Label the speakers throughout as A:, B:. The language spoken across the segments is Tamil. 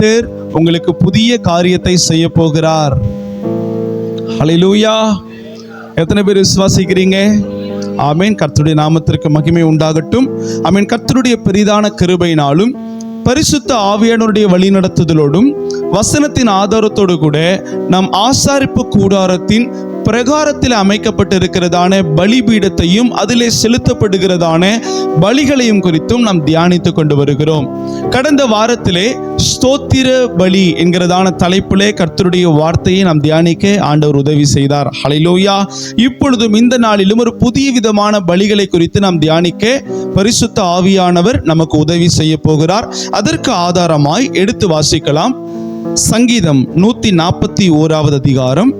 A: கர்த்தர் உங்களுக்கு புதிய காரியத்தை செய்ய போகிறார். ஹல்லேலூயா! எத்தனை பேர் விசுவாசிக்கிறீங்க? ஆமென். கர்த்தருடைய நாமத்திற்கு மகிமை உண்டாகட்டும். ஆமென். கர்த்தருடைய பெரிதான கிருபையினாலும் பரிசுத்த ஆவியானவருடைய வழிநடத்துதலோடும் வசனத்தின் ஆதாரத்தோடு கூட நம் ஆசாரிப்பு கூடாரத்தின் பிரகாரத்தில் அமைக்கப்பட்டிருக்கிறதான பலிபீடத்தையும் அதிலே செலுத்தப்படுகிறதான பலிகளையும் குறித்தும் நாம் தியானித்து கொண்டு வருகிறோம். கடந்த வாரத்திலே ஸ்தோத்திர பலி என்கிறதான தலைப்பிலே கர்த்தருடைய வார்த்தையை நாம் தியானிக்க ஆண்டவர் உதவி செய்தார். ஹல்லேலூயா! இப்பொழுதும் இந்த நாளிலும் ஒரு புதிய விதமான பலிகளை குறித்து நாம் தியானிக்க பரிசுத்த ஆவியானவர் நமக்கு உதவி செய்ய போகிறார். அதற்கு ஆதாரமாய் எடுத்து வாசிக்கலாம். சங்கீதம் 141 அதிகாரம்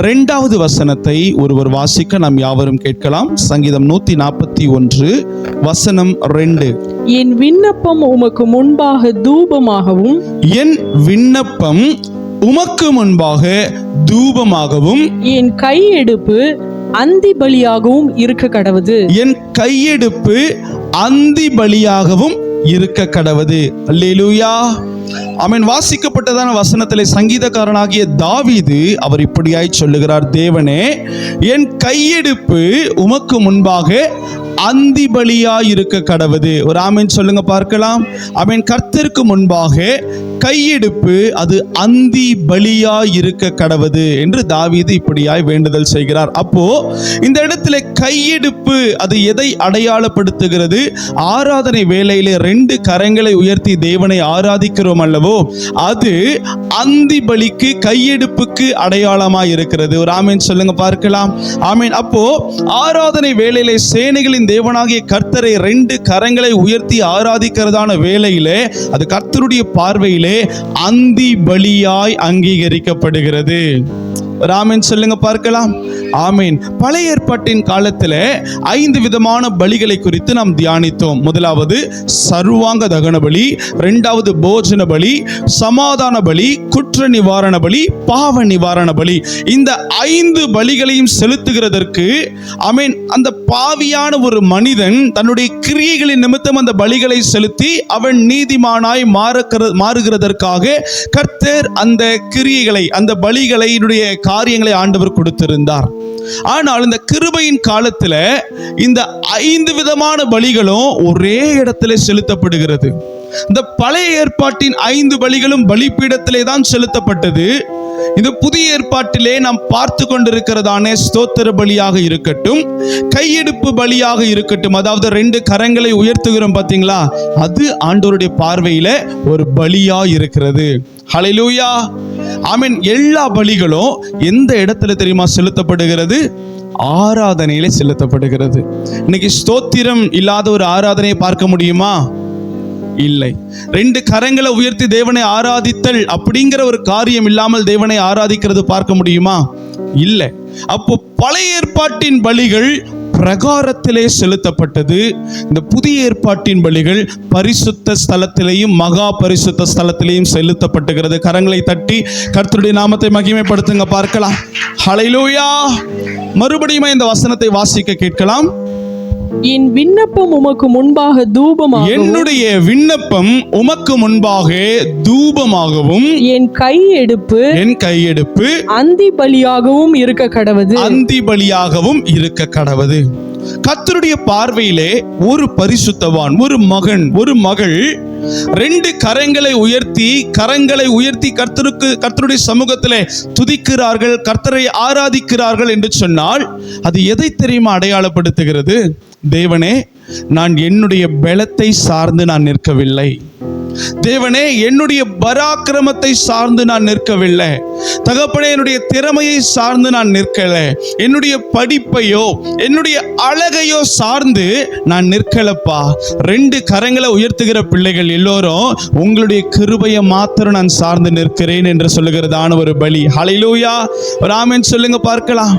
A: 2வது வசனத்தை ஒருவர் வாசிக்க நாம் யாவரும் கேட்கலாம். சங்கீதம் 141 வசனம் 2.
B: என் விண்ணப்பம் உமக்கு முன்பாக தூபமாகவும்,
A: என் விண்ணப்பம் உமக்கு முன்பாக தூபமாகவும்,
B: என் கையெடுப்பு அந்தி பலியாகவும் இருக்க கடவுது.
A: என் கையெடுப்பு அந்தி பலியாகவும் இருக்க கடவுது. அல்லேலூயா! ஆமென். வாசிக்கப்பட்டதான வசனத்திலே சங்கீதக்காரனாகிய தாவீது அவர் இப்படியாய் சொல்லுகிறார்: தேவனே, என் கையெடுப்பு உமக்கு முன்பாக அந்தி பலியாய் இருக்க கடவுது. ஒரு ஆமென் சொல்லுங்க பார்க்கலாம். ஆமென். கர்த்தருக்கு முன்பாக கையெடுப்பு அது அந்தி பலியாய் இருக்க கடவுது என்று தாவீது இப்படியாய் வேண்டுதல் செய்கிறார். அப்போ இந்த இடத்துல கையெடுப்பு அது எதை அடையாளப்படுத்துகிறது? ஆராதனை வேளையிலே 2 கரங்களை உயர்த்தி தேவனை ஆராதிக்கிறோம் அல்லவோ, அது அந்தி பலிக்கு கையெடுப்புக்கு அடையாளமாய் இருக்கிறது. ஒரு ஆமென் சொல்லுங்க பார்க்கலாம். ஆமென். அப்போ ஆராதனை வேளையிலே சேனைகளின் தேவனாகிய கர்த்தரை 2 கரங்களை உயர்த்தி ஆராதிக்கிறதான வேளையிலே அது கர்த்தருடைய பார்வையிலே அந்தி பலியாய் அங்கீகரிக்கப்படுகிறது. ஆமென் சொல்லுங்க பார்க்கலாம். ஆமென். பழைய ஏற்பாட்டின் காலத்தில் 5 விதமான பலிகளை குறித்து நாம் தியானித்தோம். முதலாவது சர்வாங்க தகன பலி, 2வது போஜன பலி, சமாதான பலி, குற்ற நிவாரண பலி, பாவ நிவாரண பலி. இந்த 5 பலிகளையும் செலுத்துகிறதற்கு ஆமென் அந்த பாவியான ஒரு மனிதன் தன்னுடைய கிரியைகளின் நிமித்தம் அந்த பலிகளை செலுத்தி அவன் நீதிமானாய் மாறுகிறதற்காக கர்த்தர் அந்த கிரியைகளை அந்த பலிகளுடைய காரியங்களை ஆண்டவர் கொடுத்திருந்தார். ஆனால் இந்த கிருபையின் காலத்துல இந்த 5 விதமான பலிகளும் ஒரே இடத்துல செலுத்தப்படுகிறது. இந்த பழைய ஏற்பாட்டின் 5 பலிகளும் பலிபீடத்திலே தான் செலுத்தப்பட்டது. இந்த புதிய ஏற்பாட்டிலே நாம் பார்த்து கொண்டிருக்கிறதான ஸ்தோத்திர பலியாக இருக்கட்டும், கையெடுப்பு பலியாக இருக்கட்டும், அதாவது 2 கரங்களை உயர்த்துகிறோம் பாத்தீங்களா, அது ஆண்டவருடைய பார்வையில ஒரு பலியா இருக்கிறது. ஹல்லேலூயா! ஆமென். எல்லா பலிகளும் எந்த இடத்துல தெரியுமா செலுத்தப்படுகிறது? ஆராதனையிலே செலுத்தப்படுகிறது. இன்னைக்கு ஸ்தோத்திரம் இல்லாத ஒரு ஆராதனையை பார்க்க முடியுமா? இல்லை. 2 கரங்களை உயர்த்தி தேவனை ஆராதித்தல் அப்படிங்கிற ஒரு காரியம் இல்லாமல் தேவனை ஆராதிக்கிறது பார்க்க முடியுமா? இல்லை. அப்போ பழைய ஏற்பாட்டின் பலிகள் பிரகாரத்திலே செலுத்தப்பட்டது. இந்த புதிய ஏற்பாட்டின் பலிகள் பரிசுத்த ஸ்தலத்திலேயும் மகா பரிசுத்த ஸ்தலத்திலேயும் செலுத்தப்பட்டுகிறது. கரங்களை தட்டி கர்த்தருடைய நாமத்தை மகிமைப்படுத்துங்க பார்க்கலாம். ஹல்லேலூயா! மறுபடியும் இந்த வசனத்தை வாசிக்க கேட்கலாம்.
B: என் விண்ணப்பம் உமக்கு முன்பாக தூபமாகவும்,
A: என்னுடைய விண்ணப்பம் உமக்கு முன்பாக தூபமாகவும்,
B: என் கையெடுப்பு அந்தி பலியாகவும் இருக்க கடவுது.
A: அந்தி பலியாகவும் இருக்க கடவுது. கர்த்தருடைய பார்வையிலே ஒரு பரிசுத்தவான், ஒரு மகன், ஒரு மகள் 2 கரங்களை உயர்த்தி கர்த்தருடைய சமூகத்திலே துதிக்கிறார்கள், கர்த்தரை ஆராதிக்கிறார்கள் என்று சொன்னால் அது எதை தெரியுமா அடையாளப்படுத்துகிறது? தேவனே, நான் என்னுடைய பலத்தை சார்ந்து நான் நிற்கவில்லை. தேவனே, என்னுடைய பராக்கிரமத்தை சார்ந்து நான் நிற்கவில்லை. தகப்பனே, என்னுடைய திறமையை சார்ந்து நான் நிற்கல. என்னுடைய படிப்பையோ என்னுடைய அழகையோ சார்ந்து நான் நிற்கலப்பா. 2 கரங்களை உயர்த்துகிற பிள்ளைகள் எல்லோரும் உங்களுடைய கிருபையை மாத்திரம் நான் சார்ந்து நிற்கிறேன் என்று சொல்லுகிறதான ஒரு பலி. ஹல்லேலூயா! ஒரு ஆமென் சொல்லுங்க பார்க்கலாம்.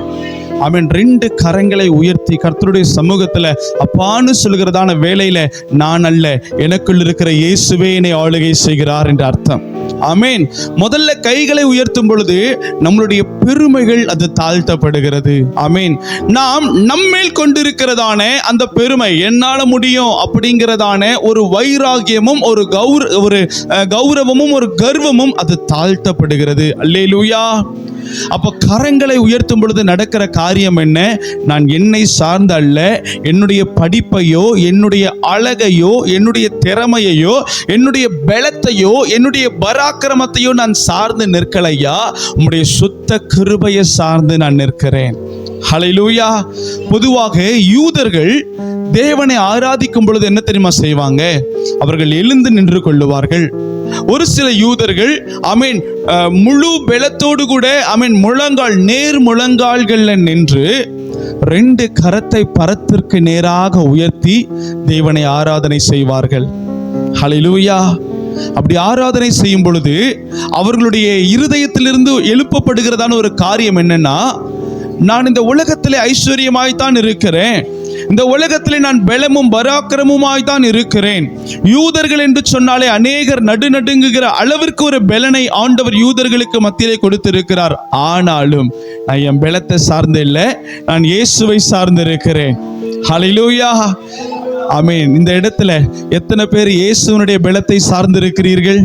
A: ஆமென். 2 கரங்களை உயர்த்தி கர்த்தருடைய சமூகத்துல அப்பான்னு சொல்லுகிறதான வேளையில நான் அல்ல, எனக்குள் இருக்கிற இயேசுவே என்னை ஆளுகை செய்கிறார் என்று அர்த்தம். ஆமென். முதல்ல கைகளை உயர்த்தும் பொழுது நம்மளுடைய பெருமைகள் அது தாழ்த்தப்படுகிறது. ஆமென். நாம் நம்மேல் கொண்டிருக்கிறதான அந்த பெருமை, என்னால முடியும் அப்படிங்கிறதான ஒரு வைராகியமும் ஒரு கௌரவமும் ஒரு கர்வமும் அது தாழ்த்தப்படுகிறது. அல்லேலூயா. அப்ப கரங்களை உயர்த்தும் பொழுது நடக்கிற காரியம் என்ன? நான் என்னை சார்ந்த அல்ல, என்னுடைய படிப்பையோ, என்னுடைய அழகையோ, என்னுடைய திறமையையோ, என்னுடைய பலத்தையோ, என்னுடைய பராக்கிரமத்தையோ நான் சார்ந்து நிற்கலையா, உம்முடைய சுத்த கிருபையை சார்ந்து நான் நிற்கிறேன். ஹல்லேலூயா. பொதுவாக யூதர்கள் தேவனை ஆராதிக்கும் பொழுது என்ன தெரியுமா செய்வாங்க? அவர்கள் எழுந்து நின்று கொள்ளுவார்கள். ஒரு சில யூதர்கள் ஆமென் முழு பலத்தோடு கூட ஆமென் நேர் முழங்கால்கள்ல நின்று 2 கரத்தை பரத்திற்கு நேராக உயர்த்தி தேவனை ஆராதனை செய்வார்கள். ஹல்லேலூயா. அப்படி ஆராதனை செய்யும் பொழுது அவர்களுடைய இருதயத்திலிருந்து எழுப்பப்படுகிறதான ஒரு காரியம் என்னன்னா, நான் இந்த உலகத்திலே ஐஸ்வர்யமாய்த்தான் இருக்கிறேன், இந்த உலகத்திலே நான் பலமும் பராக்கிரமுமாய்த்தான் இருக்கிறேன். யூதர்கள் என்று சொன்னாலே அநேகர் நடுநடுங்குகிற அளவிற்கு ஒரு பலனை ஆண்டவர் யூதர்களுக்கு மத்தியிலே கொடுத்திருக்கிறார். ஆனாலும் நான் என் பலத்தை சார்ந்து இல்லை, நான் இயேசுவை சார்ந்து இருக்கிறேன். ஹல்லேலூயா. ஆமென். இந்த இடத்துல எத்தனை பேர் இயேசுவினுடைய பலத்தை சார்ந்து இருக்கிறீர்கள்?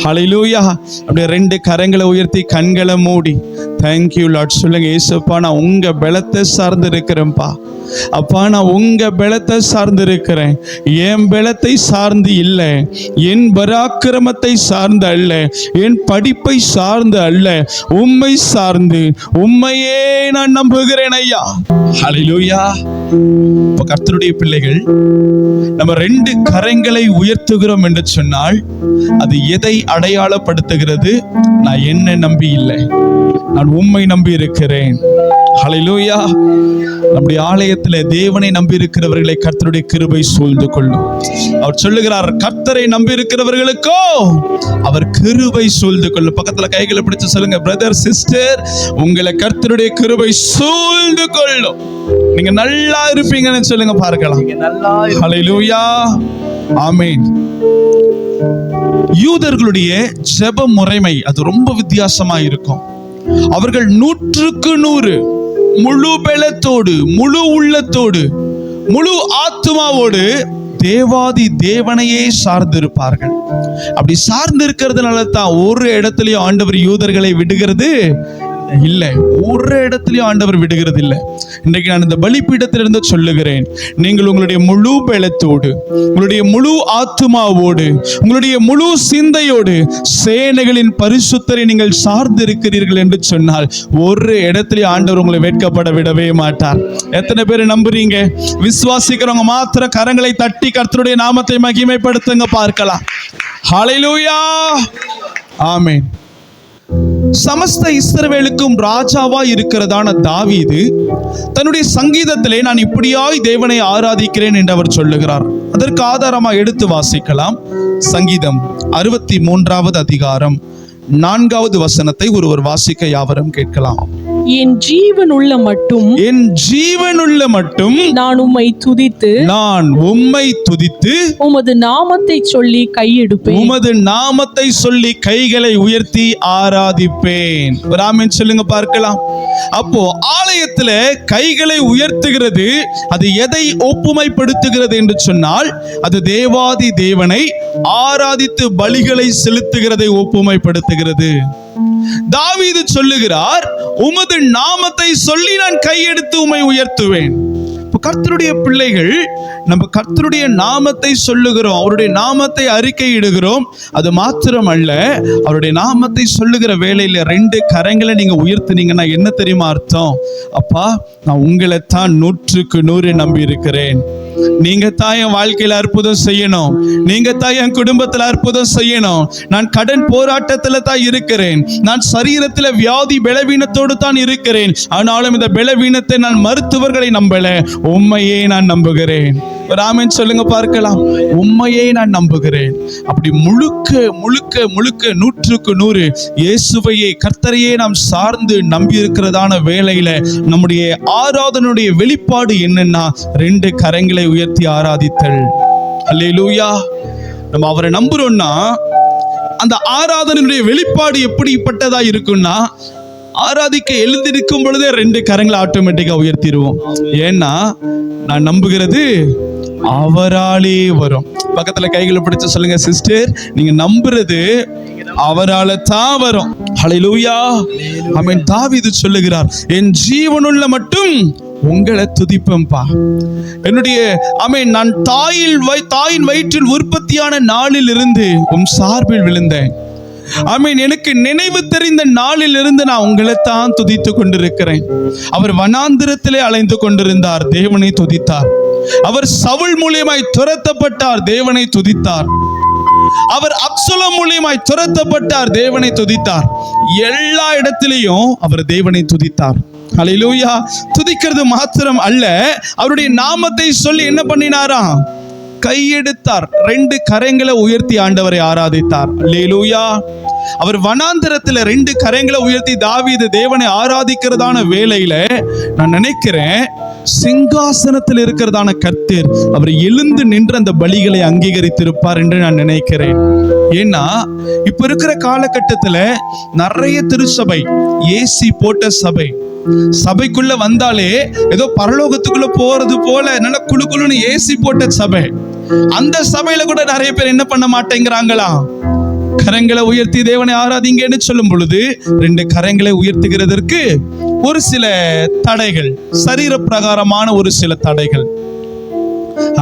A: ஹல்லேலூயா. அப்படியே 2 கரங்களை உயர்த்தி கண்களை மூடி தேங்க்யூ லார்ட் சொல்லுங்க. இயேசுப்பா, நான் உங்க பலத்தை சார்ந்து இருக்கிறேன்ப்பா. அப்பா, நான் உங்க பலத்தை சார்ந்து இருக்கிறேன், என் பலத்தை சார்ந்து இல்லை, என் பராக்கிரமத்தை சார்ந்து அல்ல, என் படிப்பை சார்ந்து அல்ல, உம்மை சார்ந்து உம்மையே நான் நம்புகிறேன் ஐயா. ஹல்லேலூயா. இப்ப கர்த்தருடைய பிள்ளைகள், நம்ம 2 கரங்களை உயர்த்துகிறோம் என்று சொன்னால் அது எதை அடையாளப்படுத்துகிறது? நான் என்ன நம்பி இல்லை, நான் உம்மை நம்பி இருக்கிறேன். ஹல்லேலூயா. நம்முடைய ஆலயத்தில் தேவனை நம்பி இருக்கிறவர்களை கர்த்தருடைய கிருபை சூழ்ந்து கொள்ளும். அவர் சொல்லுகிறார், கர்த்தரை நம்பி இருக்கிறவர்களுக்கோ அவர் கிருபை சூழ்ந்து கொள்ளும். பக்கத்துல கைகளை பிடிச்சு சொல்லுங்க, பிரதர் சிஸ்டர், உங்களை கர்த்தருடைய கிருபை சூழ்ந்து கொள்ளும். நீங்க நல்லா இருப்பீங்கன்னு சொல்லுங்க பார்க்கலாம். ஹல்லேலூயா. ஆமென். யூதர்களுடைய ஜெப முறைமை அது ரொம்ப வித்தியாசமா இருக்கும். அவர்கள் 100க்கு 100 முழு பலத்தோடு, முழு உள்ளத்தோடு, முழு ஆத்துமாவோடு தேவாதி தேவனையே சார்ந்திருப்பார்கள். அப்படி சார்ந்து இருக்கிறதுனால தான் ஒரு இடத்துலயும் ஆண்டவர் யூதர்களை விடுகிறது இல்லை, ஒரு இடத்துலயும் ஆண்டவர் விடுகிறது இல்லை. இன்றைக்கு நான் இந்த பலிபீடத்திலிருந்து சொல்லுகிறேன், நீங்கள் உங்களுடைய முழு பலத்தோடு, உங்களுடைய முழு ஆத்துமாவோடு, உங்களுடைய முழு சிந்தையோடு சேனைகளின் பரிசுத்தரை நீங்கள் சார்ந்து இருக்கிறீர்கள் என்று சொன்னால் ஒரு இடத்துலயும் ஆண்டவர் உங்களை வெட்கப்பட விடவே மாட்டார். எத்தனை பேர் நம்புறீங்க? விசுவாசிக்கிறவங்க மாத்திரம் கரங்களை தட்டி கர்த்தருடைய நாமத்தை மகிமைப்படுத்துங்க பார்க்கலாம். ஹல்லேலூயா. ஆமென். சமஸ்த இஸ்ரவேலுக்கும் ராஜாவா இருக்கிறதான தாவீது தன்னுடைய சங்கீதத்திலே நான் இப்படியாய் தேவனை ஆராதிக்கிறேன் என்று அவர் சொல்லுகிறார். அதற்கு ஆதாரமா எடுத்து வாசிக்கலாம். சங்கீதம் 63வது அதிகாரம் 4வது வசனத்தை ஒருவர் வாசிக்க யாவரும் கேட்கலாம்.
B: என் ஜீவனுள்ள மட்டும்,
A: என் ஜீவனுள்ள மட்டும்
B: நான் உம்மை துதித்து,
A: நான் உம்மை துதித்து
B: உமது நாமத்தை சொல்லி கையெடுப்பேன்.
A: உமது நாமத்தை சொல்லி கைகளை உயர்த்தி ஆராதிப்பேன். ஒரு ஆமென் சொல்லுங்க பார்க்கலாம். அப்போ ஆலயத்துல கைகளை உயர்த்துகிறது அது எதை ஒப்புமைப்படுத்துகிறது என்று சொன்னால் அது தேவாதி தேவனை ஆராதித்து பலிகளை செலுத்துகிறதை ஒப்புமைப்படுத்துகிறது. தாவீது சொல்லுகிறார், உமது நாமத்தை சொல்லி நான் கையெடுத்து உம்மை உயர்த்துவேன். கர்த்தருடைய பிள்ளைகள் நம்ம கர்த்தருடைய நாமத்தை சொல்லுகிறோம், அவருடைய நாமத்தை அறிக்கையிடுகிறோம். அது மாத்திரம் அல்ல, அவருடைய நாமத்தை சொல்லுகிற வேளையில 2 கரங்களை நீங்க உயர்த்தினீங்கன்னா என்ன தெரியுமா அர்த்தம்? அப்பா, நான் உங்களை தான் 100க்கு 100 நம்பி இருக்கிறேன். நீங்க தான் என் வாழ்க்கையில அற்புதம் செய்யணும், நீங்க தான் என் குடும்பத்துல அற்புதம் செய்யணும். நான் கடன் போராட்டத்துல தான் இருக்கிறேன், நான் சரீரத்துல வியாதி பலவீனத்தோடு தான் இருக்கிறேன். ஆனாலும் இந்த பலவீனத்தை நான் மருத்துவர்களை நம்பல, உம்மையே நான் நம்புகிறேன். ஒரு ஆமென் சொல்லுங்க பார்க்கலாம். உம்மையே நான் நம்புகிறேன். அப்படி முழுக்க முழுக்க முழுக்க 100க்கு 100 இயேசுவையே கர்த்தரையே நாம் சார்ந்து நம்பி இருக்கிறதான வேளையில நம்முடைய ஆராதனுடைய வெளிப்பாடு என்னன்னா 2 கரங்களை உயர்த்தி ஆராதித்தல். அல்லேலூயா. நம்ம அவரை நம்புறோம்னா அந்த ஆராதனையுடைய வெளிப்பாடு எப்படிப்பட்டதா இருக்குன்னா, ஆராதிக்க எழுந்திருக்கும் பொழுதே 2 கரங்களை ஆட்டோமேட்டிக்கா உயர்த்திடுவோம். ஏன்னா நான் நம்புகிறது அவராலே வரும். பக்கத்துல கைகளை பிடிச்சு சொல்லுங்க, சிஸ்டர் நீங்க நம்புறது அவரால தான் வரும். ஹல்லேலூயா. ஆமென். தாவீது சொல்லுகிறார், என் ஜீவனுள்ள மட்டும் உங்களை துதிப்பேன்பா. என்னுடைய ஆமென், நான் தாயின் வயிற்றில் உற்பத்தியான நாளில் இருந்து உன் சார்பில் விழுந்தேன். ஆமென். எனக்கு நினைவு தெரிந்த நாளில் இருந்து நான் உங்களை தான் துதித்து கொண்டிருக்கிறேன். அவர் வனாந்திரத்திலே அலைந்து கொண்டிருந்தார், தேவனை துதித்தார். அவர் சவுல் மூலியமாய் துரத்தப்பட்டார், தேவனை துதித்தார். அவர் அப்சலோம் மூலியமாய் துரத்தப்பட்டார், தேவனை துதித்தார். எல்லா இடத்திலையும் அவர் தேவனை துதித்தார். ஹல்லேலூயா. துதிக்கிறது மாத்திரம் அல்ல, அவருடைய நாமத்தை சொல்லி என்ன பண்ணினாராம்? கையெடுத்தார். 2 கரங்களை உயர்த்தி ஆண்டவரை ஆராதித்தார். அல்லேலூயா. அவர் வனாந்திரத்தில் 2 கரங்களை உயர்த்தி தாவீது தேவனை ஆராதிக்கிறதான வேளையில நான் நினைக்கிறேன், சிங்காசனத்தில் இருக்கிறதான கர்த்தர் அவர் எழுந்து நின்று அந்த பலிகளை அங்கீகரித்திருப்பார் என்று நான் நினைக்கிறேன். ஏன்னா இப்ப இருக்கிற காலகட்டத்துல நிறைய திருச்சபை ஏசி போட்ட சபைக்குள்ள வந்தாலே ஏதோ பரலோகத்துக்குள்ள போறது போல நல்ல குழு குழுன்னு ஏசி போட்ட சபை. அந்த சபையில கூட நிறைய பேர் என்ன பண்ண மாட்டேங்கிறாங்களா? கரங்களை உயர்த்தி தேவனை ஆராதிங்கன்னு சொல்லும் பொழுது 2 கரங்களை உயர்த்துகிறதற்கு ஒரு சில தடைகள், சரீர பிரகாரமான ஒரு சில தடைகள்.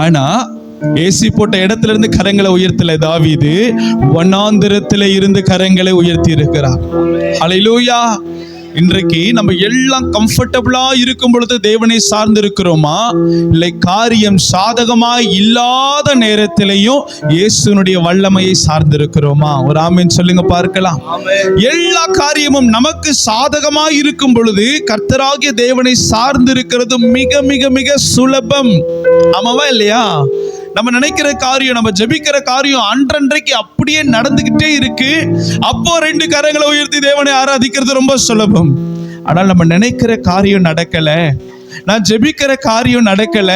A: ஆனா ஏசி போட்ட இடத்துல இருந்து கரங்களை உயர்த்தல தாவீது, வனாந்திரத்திலே இருந்து கரங்களை உயர்த்தி இருக்கிறார். ஹல்லேலூயா. இன்றைக்கு நம்ம எல்லாம் கம்ஃபர்டபுளா இருக்கும் பொழுது தேவனை சார்ந்து இருக்கிறோமா, இல்லை காரியம் சாதகமாய் இல்லாத நேரத்திலையும் இயேசுனுடைய வல்லமையை சார்ந்து இருக்கிறோமா? ஒரு ஆமென் சொல்லுங்க பார்க்கலாம். எல்லா காரியமும் நமக்கு சாதகமாய் இருக்கும் பொழுது கர்த்தராகிய தேவனை சார்ந்து இருக்கிறது மிக மிக மிக சுலபம். ஆமாவா இல்லையா? நம்ம நினைக்கிற காரியம், நம்ம ஜெபிக்கிற காரியம் அன்றன்றைக்கு அப்படியே நடந்துகிட்டே இருக்கு. அப்போ 2 கரங்களை உயர்த்தி தேவனை ஆராதிக்கிறது ரொம்ப சுலபம். ஆனால் நம்ம நினைக்கிற காரியம் நடக்கல, நான் ஜெபிக்கிற காரியம் நடக்கல,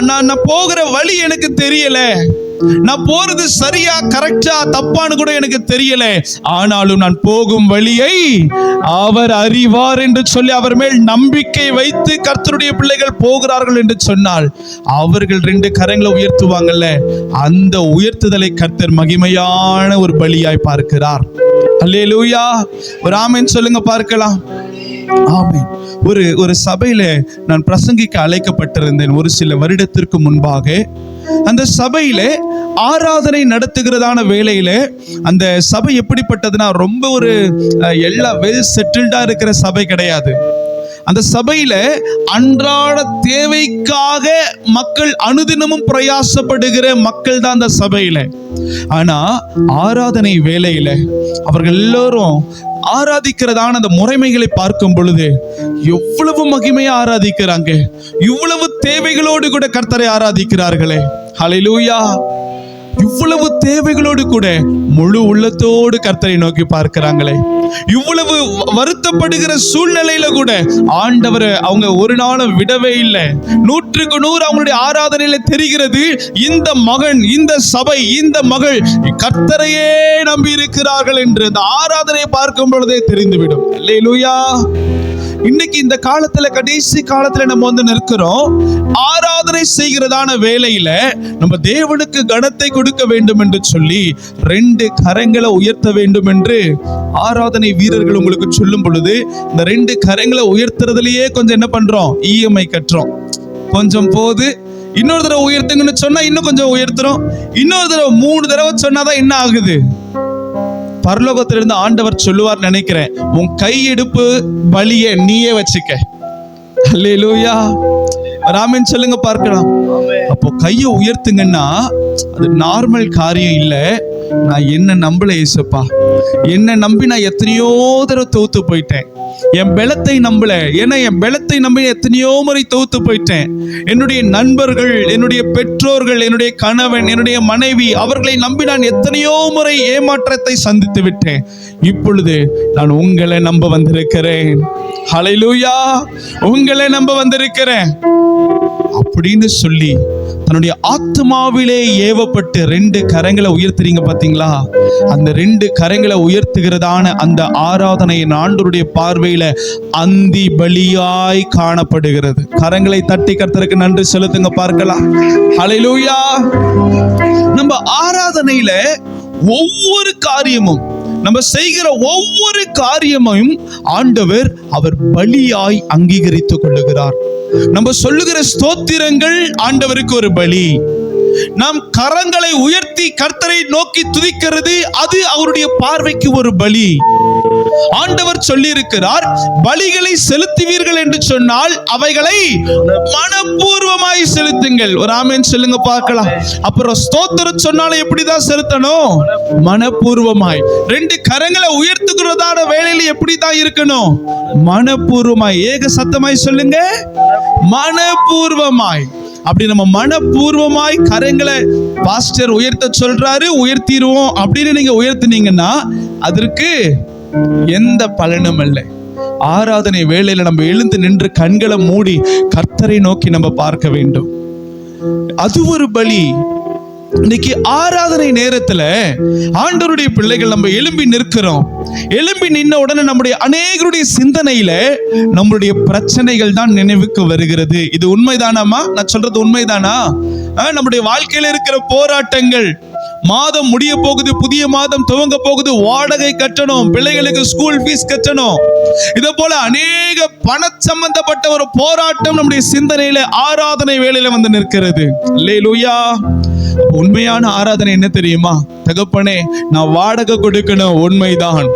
A: நான் போகிற வழி எனக்கு தெரியல, நான் போறது சரியா கரெக்டா தப்பான்னு கூட எனக்கு தெரியல, ஆனாலும் நான் போகும் வழியை அவர் அறிவார் என்று சொல்லி அவர் மேல் நம்பிக்கை வைத்து கர்த்தருடைய பிள்ளைகள் போகிறார்கள் என்று சொன்னால் அவர்கள் 2 கரங்களை உயர்த்துவாங்கல்ல, அந்த உயர்த்துதலை கர்த்தர் மகிமையான ஒரு பலியாய் பார்க்கிறார். அல்லேலூயா. ஒரு ஆமென் சொல்லுங்க பார்க்கலாம். ஆமென். ஒரு சபையில நான் பிரசங்கிக்க அழைக்கப்பட்டிருந்தேன் ஒரு சில வருடத்திற்கு முன்பாக. அந்த சபையில ஆராதனை நடத்துகிறதான வேளையில அந்த சபை எப்படிப்பட்டதுன்னா, ரொம்ப ஒரு எல்லா வெல் செட்டில்டா இருக்கிற சபை கிடையாது. அந்த சபையில அன்றாட தேவைக்காக மக்கள் அனுதினமும் பிரயாசப்படுகிற மக்கள் தான் அந்த சபையில. ஆனா ஆராதனை வேளையில அவர்கள் எல்லோரும் ஆராதிக்கிறதான அந்த முறைமைகளை பார்க்கும் பொழுது எவ்வளவு மகிமையா ஆராதிக்கிறாங்க, இவ்வளவு தேவைகளோடு கூட கர்த்தரை ஆராதிக்கிறார்களே. ஹல்லேலூயா. இவ்வளவு தேவைகளோடு கூட முழு உள்ளத்தோடு கர்த்தரை நோக்கி பார்க்கிறாங்களே. இவ்வளவு வருத்தப்படுகிற சூழ்நிலையில கூட ஆண்டவரை அவங்க ஒரு நாளும் விடவே இல்லை. 100க்கு 100 அவங்களுடைய ஆராதனையில தெரிகிறது, இந்த மகன், இந்த சபை, இந்த மகள் கர்த்தரையே நம்பி இருக்கிறார்கள் என்று அந்த ஆராதனையை பார்க்கும் பொழுதே தெரிந்துவிடும். அல்லேலூயா. இன்னைக்கு இந்த காலத்துல, கடைசி காலத்துல நம்ம வந்து நிற்கிறோம். ஆராதனை செய்கிறதான வேளையில நம்ம தேவனுக்கு கனத்தை கொடுக்க வேண்டும் என்று சொல்லி 2 கரங்களை உயர்த்த வேண்டும் என்று ஆராதனை வீரர்கள் உங்களுக்கு சொல்லும் பொழுது இந்த 2 கரங்களை உயர்த்துறதுலயே கொஞ்சம் என்ன பண்றோம், இஎம்ஐ கட்டுறோம். கொஞ்சம் போது இன்னொரு தடவை உயர்த்துங்கன்னு சொன்னா இன்னும் கொஞ்சம் உயர்த்துறோம். இன்னொரு தடவை 3 தடவை சொன்னாதான் என்ன ஆகுது, பரலோகத்திலிருந்து ஆண்டவர் சொல்லுவார் நினைக்கிறேன், உன் கையெடுப்பு பலியை நீயே வச்சுக்க. அல்லேலூயா. ஆமென் சொல்லுங்க பார்க்கலாம். அப்போ கையை உயர்த்துங்கன்னா அது நார்மல் காரியம் இல்ல. நான் என்ன நம்பல ஏசப்பா, என்ன நம்பி நான் எத்தனையோ தடவை தோத்து போயிட்டேன். என் பலத்தை நம்பல, ஏன்னா என் பலத்தை நம்பி எத்தனையோ முறை தோத்து போயிட்டேன். என்னுடைய நண்பர்கள், என்னுடைய பெற்றோர்கள், என்னுடைய கணவன், என்னுடைய மனைவி, அவர்களை நம்பி நான் எத்தனையோ முறை ஏமாற்றத்தை சந்தித்து விட்டேன். இப்பொழுது நான் உங்களை நம்ப வந்திருக்கிறேன். ஹல்லேலூயா. உங்களை நம்ப வந்திருக்கிறேன் அப்படின்னு சொல்லி தன்னுடைய ஆத்மாவிலே ஏவப்பட்டு 2 கரங்களை உயர்த்துறீங்க பாத்தீங்களா? அந்த 2 கரங்களை உயர்த்துகிறதான அந்த ஆராதனையின் ஆண்டவருடைய பார்வையில அந்தி பலியாய் காணப்படுகிறது. கரங்களை தட்டி கர்த்தருக்கு நன்றி செலுத்துங்க பார்க்கலாம். ஹல்லேலூயா. நம்ம ஆராதனையில ஒவ்வொரு காரியமும், நம்ம செய்கிற ஒவ்வொரு காரியமும் ஆண்டவர் அவர் பலியாய் அங்கீகரித்துக் கொள்ளுகிறார். நம்ம சொல்லுகிற ஸ்தோத்திரங்கள் ஆண்டவருக்கு ஒரு பலி. நாம் கரங்களை உயர்த்தி கர்த்தரை நோக்கி துதிக்கிறது, அது அவருடைய பார்வைக்கு ஒரு பலி. ஆண்டவர் சொல்லி இருக்கிறார், பலிகளை செலுத்துவீர்கள் என்று சொன்னால் அவைகளை மனப்பூர்வமாய் செலுத்துங்கள். ஒரு ஆமென் சொல்லுங்க பார்க்கலாம். அப்புறம் ஸ்தோத்திரம் சொன்னாலும் எப்படிதான் செலுத்தணும்? மனப்பூர்வமாய். 2 கரங்களை உயர்த்துகிறதான வேளையில எப்படிதான் இருக்கணும்? மனப்பூர்வமாய். ஏக சத்தமாய் சொல்லுங்க, மனப்பூர்வமாய். அப்படி நம்ம மனப்பூர்வமாய் கரங்களை பாஸ்டர் உயர்த்த சொல்றாரு, உயர்த்திடுவோம் அப்படின்னு நீங்க உயர்த்தினீங்கன்னா அதற்கு எந்த பலனும் இல்லை. ஆராதனை வேளையில நம்ம எழுந்து நின்று கண்களை மூடி கர்த்தரை நோக்கி நம்ம பார்க்க வேண்டும். அது ஒரு பலி. இன்னைக்கு ஆராதனை நேரத்துல ஆண்டவருடைய பிள்ளைகள் நம்ம எழும்பி நிற்கிறோம். எழும்பி நின்ன உடனே நம்முடைய அநேகருடைய சிந்தனையில நம்முடைய பிரச்சனைகள் தான் நினைவுக்கு வருகிறது. இது உண்மைதானாமா? நான் சொல்றது உண்மைதானா? நம்முடைய வாழ்க்கையில இருக்கிற போராட்டங்கள், மாதம் முடிய போகுது, புதிய மாதம் துவங்க போகுது, வாடகை கட்டணும், பிள்ளைகளுக்கு ஸ்கூல் ஃபீஸ் கட்டணும், இதை போல அநேக பண சம்பந்தப்பட்ட ஒரு போராட்டம் நம்முடைய சிந்தனையில ஆராதனை வேளையில வந்து நிற்கிறது. அல்லேலூயா. உண்மையான ஆராதனை என்ன தெரியுமா? தகப்பனே, நான் வாடகை கொடுக்கணும், உண்மைதான்.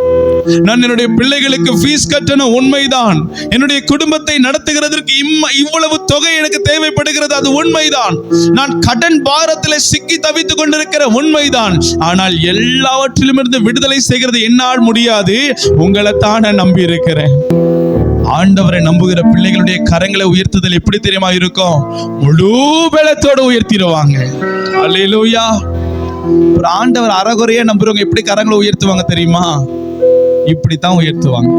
A: நான் என்னுடைய பிள்ளைகளுக்கு ஃபீஸ் கட்டணும், உண்மைதான். என்னுடைய குடும்பத்தை நடத்துகிறதற்கு இவ்வளவு தொகை எனக்கு தேவைப்படுகிறது, அது உண்மைதான். நான் கடன் பாரத்தில் சிக்கி தவித்துக் கொண்டிருக்கிற, உண்மைதான். ஆனால் எல்லாவற்றிலும் இருந்து விடுதலை செய்கிறது என்னால் முடியாது, உங்களை தான் நான் நம்பி இருக்கிறேன். ஆண்டவரை நம்புகிற பிள்ளைகளுடைய கரங்களை உயர்த்துதல் எப்படி தெரியுமா இருக்கும்? முழு பலத்தோடு உயர்த்திடுவாங்க. அல்லேலூயா. ஒரு ஆண்டவர் அறகுறையா நம்புறவங்க எப்படி கரங்களை உயர்த்துவாங்க தெரியுமா? இப்படித்தான் உயர்த்துவாங்க.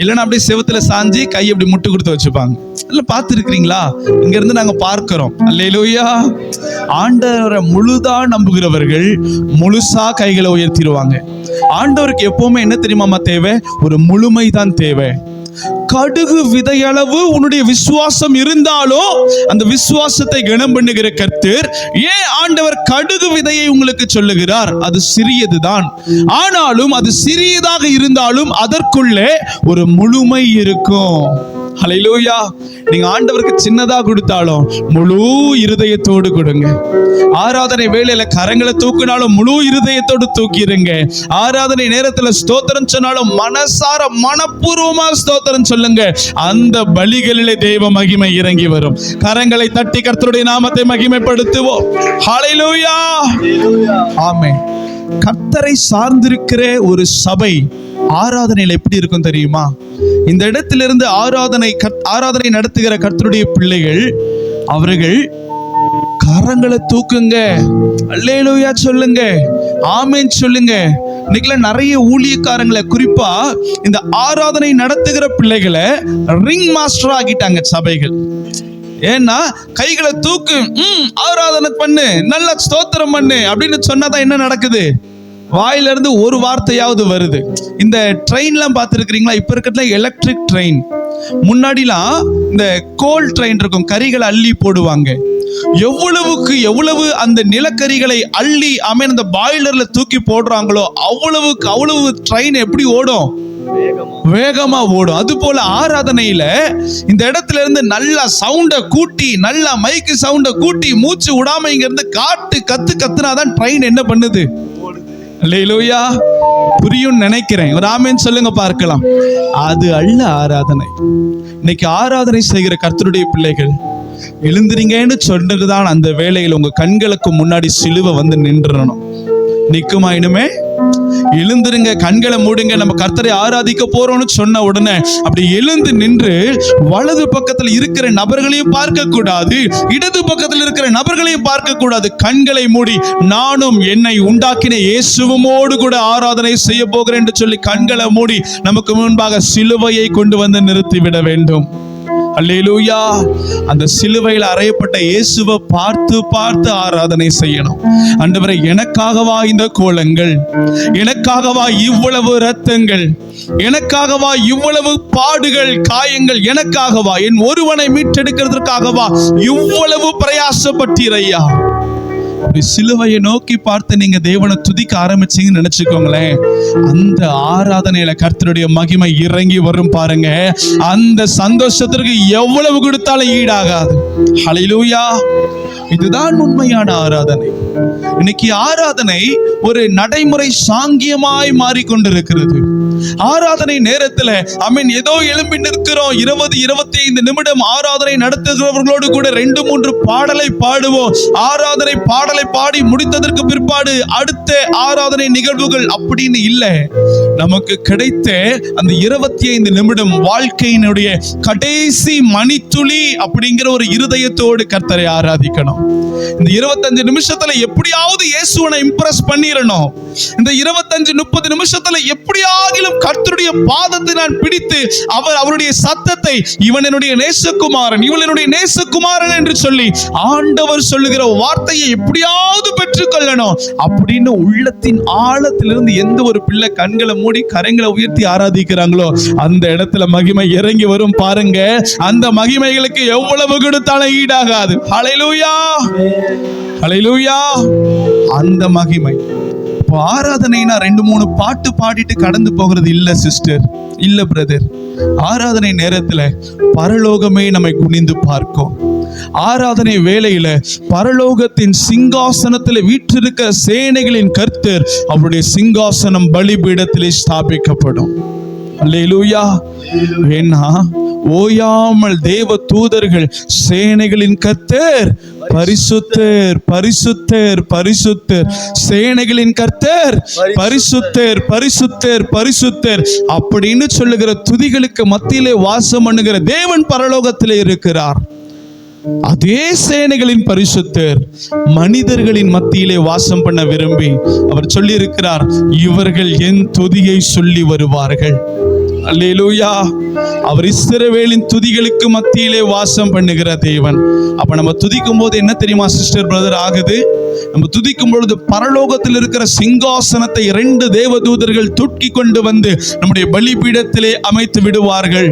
A: இல்லைன்னா அப்படியே செவத்துல சாஞ்சி கை அப்படி முட்டு கொடுத்து வச்சுப்பாங்க. இல்ல பார்த்துருக்கிறீங்களா? இங்க இருந்து நாங்க பார்க்கிறோம். அல்லேலூயா. ஆண்டவரை முழுதா நம்புகிறவர்கள் முழுசா கைகளை உயர்த்திடுவாங்க. ஆண்டவருக்கு எப்பவுமே என்ன தெரியுமாமா தேவை? ஒரு முழுமை தான் தேவை. கடுகு விதையளவு உன்னுடைய விசுவாசம் இருந்தாலும் அந்த விசுவாசத்தை கனம் பண்ணுகிற கர்த்தர் ஏன் ஆண்டவர் கடுகு விதையை உங்களுக்கு சொல்லுகிறார்? அது சிறியதுதான். ஆனாலும் அது சிறியதாக இருந்தாலும் அதற்குள்ளே ஒரு முழுமை இருக்கும். ஹல்லேலூயா. நீங்க ஆண்டவருக்கு சின்னதா கொடுத்தாலும் முழு இருதயத்தோடு கொடுங்க. ஆராதனை வேளையில கரங்களை தூக்கினாலும் முழு இருதயத்தோடு தூக்கிடுங்க. ஆராதனை நேரத்துல ஸ்தோத்திரம் சொன்னாலும் மனசார மனப்பூர்வமா ஸ்தோத்திரம் சொல்லுங்க. அந்த பலிகளிலே தெய்வ மகிமை இறங்கி வரும். கரங்களை தட்டி கர்த்தருடைய நாமத்தை மகிமைப்படுத்துவோம். ஹல்லேலூயா. ஆமென். கர்த்தரை சார்ந்திருக்கிற ஒரு சபை ஆராதனையில் எப்படி இருக்கும் தெரியுமா? இந்த இடத்திலிருந்து ஆராதனை நடத்துகிற கர்த்தருடைய பிள்ளைகள் அவர்கள் கரங்களை தூக்குங்க, அல்லேலூயா சொல்லுங்க, ஆமென் சொல்லுங்க. இன்னைக்குல நிறைய ஊழியக்காரங்களை, குறிப்பா இந்த ஆராதனை நடத்துகிற பிள்ளைகளை ரிங் மாஸ்டர் ஆகிட்டாங்க சபைகள். ஏன்னா கைகளை தூக்கு, ஆராதனை பண்ணு, நல்ல ஸ்தோத்திரம் பண்ணு அப்படின்னு சொன்னாதான் என்ன நடக்குது? வாயில இருந்து ஒரு வார்த்தையாவது வருது. இந்த ட்ரெயின்லாம் பார்த்துருக்கிறீங்களா? இப்ப இருக்கிறதுல எலக்ட்ரிக் ட்ரெயின். முன்னாடிலாம் இந்த கோல் ட்ரெயின் இருக்கும், கறிகளை அள்ளி போடுவாங்க. எவ்வளவுக்கு எவ்வளவு அந்த நிலக்கரிகளை அள்ளி அந்த பாய்லர்ல தூக்கி போடுறாங்களோ அவ்வளவுக்கு அவ்வளவு ட்ரெயின் எப்படி ஓடும்? வேகமா ஓடும். அது போல ஆராதனையில இந்த இடத்துல இருந்து நல்ல சவுண்ட கூட்டி, நல்ல மைக்கு சவுண்ட கூட்டி, மூச்சு விடாம இங்க இருந்து கத்துனாதான் ட்ரெயின் என்ன பண்ணுது? அல்லேலூயா. புரியும் நினைக்கிறேன். ஒரு ஆமென் சொல்லுங்க பார்க்கலாம். அது அல்ல ஆராதனை. இன்னைக்கு ஆராதனை செய்கிற கர்த்தருடைய பிள்ளைகள் எழுந்திரிங்கன்னு சொன்னதுதான் அந்த வேளையில் உங்க கண்களுக்கு முன்னாடி சிலுவை வந்து நின்றணும். நிக்குமா? இனிமே எழுந்திருங்க, கண்களை மூடுங்க, நம்ம கர்த்தரை ஆராதிக்க போறோம்னு சொன்ன உடனே அப்படி எழுந்து நின்று வலது பக்கத்தில் இருக்கிற நபர்களையும் பார்க்க கூடாது, இடது பக்கத்தில் இருக்கிற நபர்களையும் பார்க்க கூடாது. கண்களை மூடி நானும் என்னை உண்டாக்கின இயேசுவோடு கூட ஆராதனை செய்ய போகிறேன் என்று சொல்லி கண்களை மூடி நமக்கு முன்பாக சிலுவையை கொண்டு வந்து நிறுத்திவிட வேண்டும். அல்லேலூயா. அந்த சிலுவையில் அறையப்பட்ட இயேசுவை பார்த்து பார்த்து ஆராதனை செய்யணும். ஆண்டவரே, எனக்காகவா இந்த கோலங்கள், எனக்காகவா இவ்வளவு இரத்தங்கள், எனக்காகவா இவ்வளவு பாடுகள் காயங்கள், எனக்காகவா என் ஒருவனை மீட்டெடுக்கிறதுக்காகவா இவ்வளவு பிரயாசப்பட்டீர் ஐயா. சிலுவையை நோக்கி பார்த்து நீங்க தேவனை துதிக்க ஆரம்பிச்சீங்கன்னு நினைச்சுக்கோங்களேன், அந்த ஆராதனையில கர்த்தருடைய மகிமை இறங்கி வரும் பாருங்க. அந்த சந்தோஷத்திற்கு எவ்வளவு கொடுத்தாலும் ஈடாகாது. ஹல்லேலூயா. இதுதான் உண்மையான ஆராதனை. இன்னைக்கு ஆராதனை ஒரு நடைமுறை சாங்கியமாய் மாறிக்கொண்டிருக்கிறது. ஆராதனை நேரத்தில் ஏதோ எழும்பி நிற்கிறோம், 20-25 நிமிடம் ஆராதனை நடத்துகிறவர்களோடு கூட 2-3 பாடலை பாடுவோம். ஆராதனை பாடலை பாடி முடித்ததற்கு பிற்பாடு அடுத்த ஆராதனை நிகழ்வுகள் அப்படின்னு இல்லை. நமக்கு கிடைத்த அந்த 25 நிமிடம் வாழ்க்கையினுடைய கடைசி மணித்துளி அப்படிங்கிற ஒரு இருதயத்தோடு கர்த்தரை ஆராதிக்கணும். இந்த 25 நிமிஷத்துல எப்படியாவது இயேசுவை இம்ப்ரெஸ் பண்ணிரணும். இந்த 25-30 நிமிஷத்துல எப்படியாகிலும் கர்த்தருடைய பாதத்தை நான் பிடித்து அவருடைய சத்தத்தை, இவன் என்னுடைய நேசகுமாரன், இவள் என்னுடைய நேசகுமாரன் என்று சொல்லி ஆண்டவர் சொல்லுகிற வார்த்தையை எப்படியாவது பெற்றுக்கொள்ளணும் அப்படின்னு உள்ளத்தின் ஆழத்திலிருந்து எந்த ஒரு பிள்ளை கண்களை மூடி கரங்களை உயர்த்தி ஆராதிக்கிறாங்களோ அந்த இடத்துல மகிமை இறங்கி வரும் பாருங்க. அந்த மகிமைகளுக்கு எவ்வளவு கொடுத்தாலும் ஈடாகாது. ஹல்லேலூயா, ஹல்லேலூயா. அந்த மகிமை. ஆராதனைனா 2-3 பாட்டு பாடிட்டு கடந்து போகிறது இல்ல சிஸ்டர், இல்ல பிரதர். ஆராதனை நேரத்துல பரலோகமே நம்மை குனிந்து பார்க்கும். ஆராதனை வேளையில பரலோகத்தின் சிங்காசனத்தில் வீற்றிருக்கிற சேனைகளின் கர்த்தர் அவருடைய சிங்காசனம் பலிபீடத்திலே ஸ்தாபிக்கப்படும். அல்லேலூயா. ஏன்னா ஓயாமல் தேவ தூதர்கள் சேனைகளின் கர்த்தர் பரிசுத்தர், பரிசுத்தர், பரிசுத்தர், சேனைகளின் கர்த்தர் பரிசுத்தர், பரிசுத்தர், பரிசுத்தர் அப்படின்னு சொல்லுகிற துதிகளுக்கு மத்தியிலே வாசம் பண்ணுகிற தேவன் பரலோகத்திலே இருக்கிறார். அதே சேனைகளின் பரிசுத்தர் மனிதர்களின் மத்தியிலே வாசம் பண்ண விரும்பி அவர் சொல்லி இருக்கிறார், இவர்கள் என் துதியை சொல்லி வருவார்கள். அல்லேலூயா. அவர் இஸ்ரவேலின் துதிகளுக்கு மத்தியிலே வாசம் பண்ணுகிற தேவன். அப்ப நம்ம துதிக்கும் போது என்ன தெரியுமா சிஸ்டர் பிரதர் ஆகுது? நம்ம துதிக்கும் பொழுது பரலோகத்தில் இருக்கிற சிங்காசனத்தை 2 தேவதூதர்கள் தூக்கி கொண்டு வந்து நம்முடைய பலிபீடத்திலே அமைத்து விடுவார்கள்.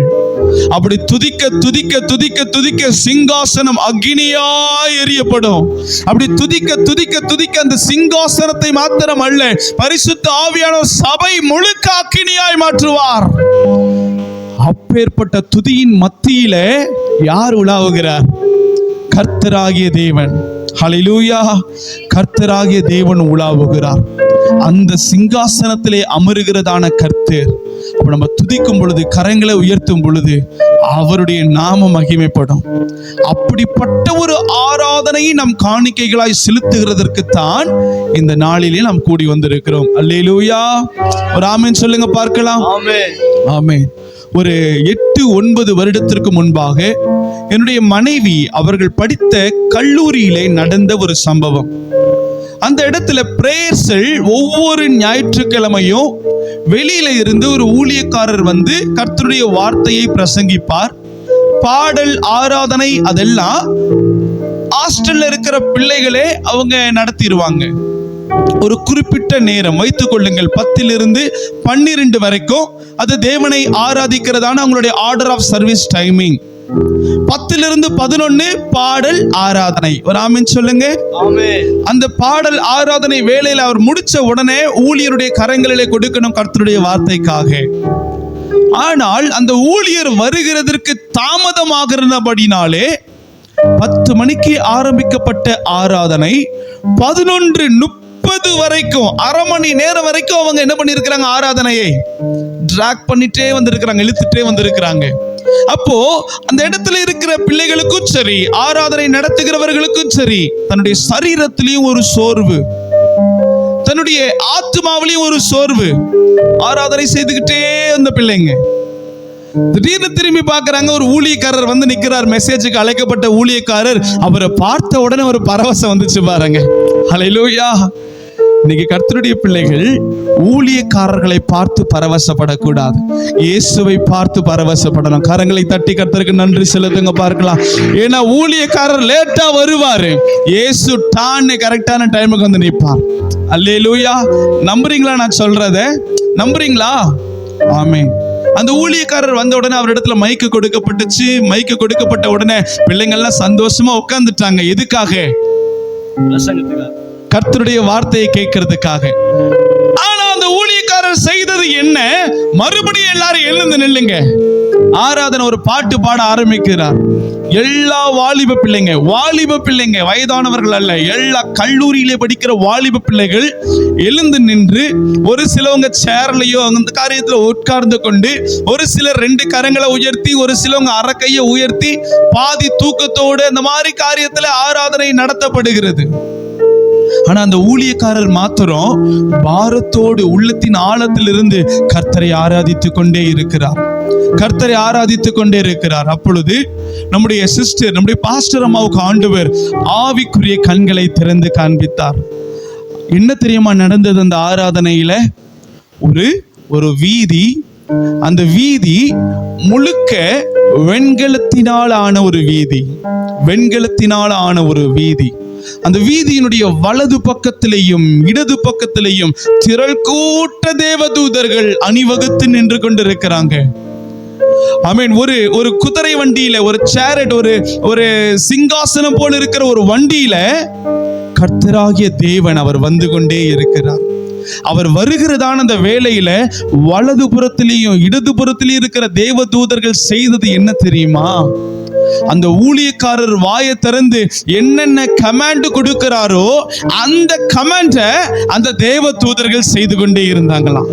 A: அப்படி துதிக்க துதிக்க துதிக்க துதிக்க சிங்காசனம் அக்னியாய் எரியப்படும். அப்படி துதிக்க துதிக்க துதிக்க அந்த சிங்காசனத்தை மாத்திரம் அல்ல, பரிசுத்த ஆவியானவர் சபை முழுக்க அக்னியாய் மாற்றுவார். அப்பேற்பட்ட துதியின் மத்தியில யார் உலாவுகிறார்? கர்த்தராகிய தேவன். ஹல்லேலூயா. கர்த்தராகிய தேவன் உலாவுகிறார். அந்த சிங்காசனத்திலே அமருகிறதான கர்த்தர். அப்ப நம்ம துதிக்கும் பொழுது, கரங்களை உயர்த்தும் பொழுது அவருடைய நாமம் மகிமைப்படும். அப்படிப்பட்ட ஒரு ஆராதனையை நம் காணிக்கைகளாய் செலுத்துகிறதற்கு தான் இந்த நாளிலே நாம் கூடி வந்திருக்கிறோம். அல்லேலூயா. ஒரு ஆமென் சொல்லுங்க பார்க்கலாம். ஆமென், ஆமென். ஒரு 8-9 வருடத்திற்கு முன்பாக என்னுடைய மனைவி அவர்கள் படித்த கல்லூரியிலே நடந்த ஒரு சம்பவம். அந்த இடத்துல பிரேயர் செல் ஒவ்வொரு ஞாயிற்றுக்கிழமையும் வெளியில இருந்து ஒரு ஊழியக்காரர் வந்து கர்த்தருடைய வார்த்தையை பிரசங்கிப்பார். பாடல், ஆராதனை அதெல்லாம் ஹாஸ்டல்ல இருக்கிற பிள்ளைகளே அவங்க நடத்திடுவாங்க. ஒரு குறிப்பிட்ட நேரம் வைத்துக் கொள்ளுங்கள், 10 to 12 வரைக்கும் அது தேவனை ஆராதிக்கிறதான அவங்களுடைய order of service timing. 10 to 11 பாடல் ஆராதனை. ஒரு ஆமென் சொல்லுங்க. ஆமென். அந்த பாடல் ஆராதனை வேளையில அவர் முடிச்ச உடனே ஊழியருடைய கரங்களிலே கொடுக்கணும் கர்த்தருடைய வார்த்தைக்காக. ஆனால் அந்த ஊழியர் வருகிறதற்கு தாமதமாகிறபடினாலே 10 மணிக்கு ஆரம்பிக்கப்பட்ட ஆராதனை 11:30 வரைக்கும், அரை மணி நேரம் வரைக்கும் அவங்க என்ன பண்ணிருக்கிறாங்க? ஆராதனையை டிராக் பண்ணிட்டே வந்திருக்கிறாங்க, இழுத்துட்டே வந்திருக்கிறாங்க. அப்போ அந்த இடத்துல இருக்கிற பிள்ளைகளுக்கும் சரி, ஆராதனை நடத்துகிறவர்களுக்கும் சரி, தன்னுடைய சரீரத்திலையும் ஒரு சோர்வு, தன்னுடைய ஆத்மாவிலையும் ஒரு சோர்வு. ஆராதனை செய்துகிட்டே அந்த பிள்ளைங்க திடீர்னு திரும்பி பார்க்கறாங்க. ஒரு ஊழியக்காரர் வந்து நிக்கிறார், மெசேஜுக்கு அழைக்கப்பட்ட ஊழியக்காரர். அவரை பார்த்த உடனே ஒரு பரவசம் வந்துச்சு பாருங்க. ஹல்லேலூயா. இன்னைக்கு கர்த்தருடைய பிள்ளைகள் ஊழியக்காரர்களை பார்த்து பரவசப்படக்கூடாது, இயேசுவை பார்த்து பரவசப்படணும். கரங்களை தட்டி கர்த்தருக்கு நன்றி செலுத்துங்க பார்க்கலாம். ஏன்னா ஊழியக்காரர் லேட்டா வருவாரு, இயேசு டான்னு கரெக்டான டைமுக்கு வந்து நிற்பார். அல்லேலூயா. நம்புறீங்களா? நான் சொல்றத நம்புறீங்களா? ஆமென். அந்த ஊழியக்காரர் வந்த உடனே அவர் இடத்துல மைக்கு கொடுக்கப்பட்டுச்சு. மைக்கு கொடுக்கப்பட்ட உடனே பிள்ளைங்கள்லாம் சந்தோஷமா உட்கார்ந்துட்டாங்க. எதுக்காக? கர்த்தருடைய வார்த்தையை கேட்கறதுக்காக. ஆனா அந்த ஊழியக்காரர் செய்தது என்ன? மறுபடியும் எல்லாரும் எழுந்து நில்லுங்க, ஆராதனை. ஒரு பாட்டு பாட ஆரம்பிக்கிறார். எல்லா வாலிப பிள்ளைங்க, வயதானவர்கள் அல்ல, எல்லா கல்லூரியிலே படிக்கிற வாலிப பிள்ளைகள் எழுந்து நின்று, ஒரு சிலவங்க சேர்லையோ அந்த காரியத்துல உட்கார்ந்து கொண்டு, ஒரு சிலர் 2 கரங்களை உயர்த்தி, ஒரு சிலவங்க அரை கையை உயர்த்தி, பாதி தூக்கத்தோடு அந்த மாதிரி காரியத்துல ஆராதனை நடத்தப்படுகிறது. ஆனா அந்த ஊழியக்காரர் மாத்திரம் பாரத்தோடு உள்ளத்தின் ஆழத்திலிருந்து கர்த்தரை ஆராதித்துக் கொண்டே இருக்கிறார். அப்பொழுது நம்முடைய சிஸ்டர், நம்முடைய பாஸ்டர் அம்மாவுக்கு ஆண்டவர் ஆவிக்குரிய கண்களை திறந்து காண்பித்தார். என்ன தெரியுமா நடந்தது? அந்த ஆராதனையில ஒரு வீதி, அந்த வீதி முழுக்க வெண்கலத்தினால் ஆன ஒரு வீதி. அந்த வீதியினுடைய வலது பக்கத்திலேயும் இடது பக்கத்திலேயும் திரள் கூட்ட தேவதூதர்கள் அணிவகுத்து நின்று கொண்டிருக்கிறாங்க. ஆமென். ஒரு குதிரை வண்டியில, ஒரு சேரட், ஒரு சிங்காசனம் போல இருக்கிற ஒரு வண்டியில கர்த்தராகிய தேவன் அவர் வந்து கொண்டே இருக்கிறார். அவர் வருகிறதான அந்த வேளையில வலது புறத்திலேயும் இடது புறத்திலேயும் இருக்கிற தேவதூதர்கள் செய்தது என்ன தெரியுமா? அந்த ஊழியக்காரர் வாயை திறந்து என்னென்ன கமாண்ட் கொடுக்கிறாரோ அந்த கமாண்ட அந்த தேவ தூதர்கள் செய்து கொண்டே இருந்தாங்களாம்.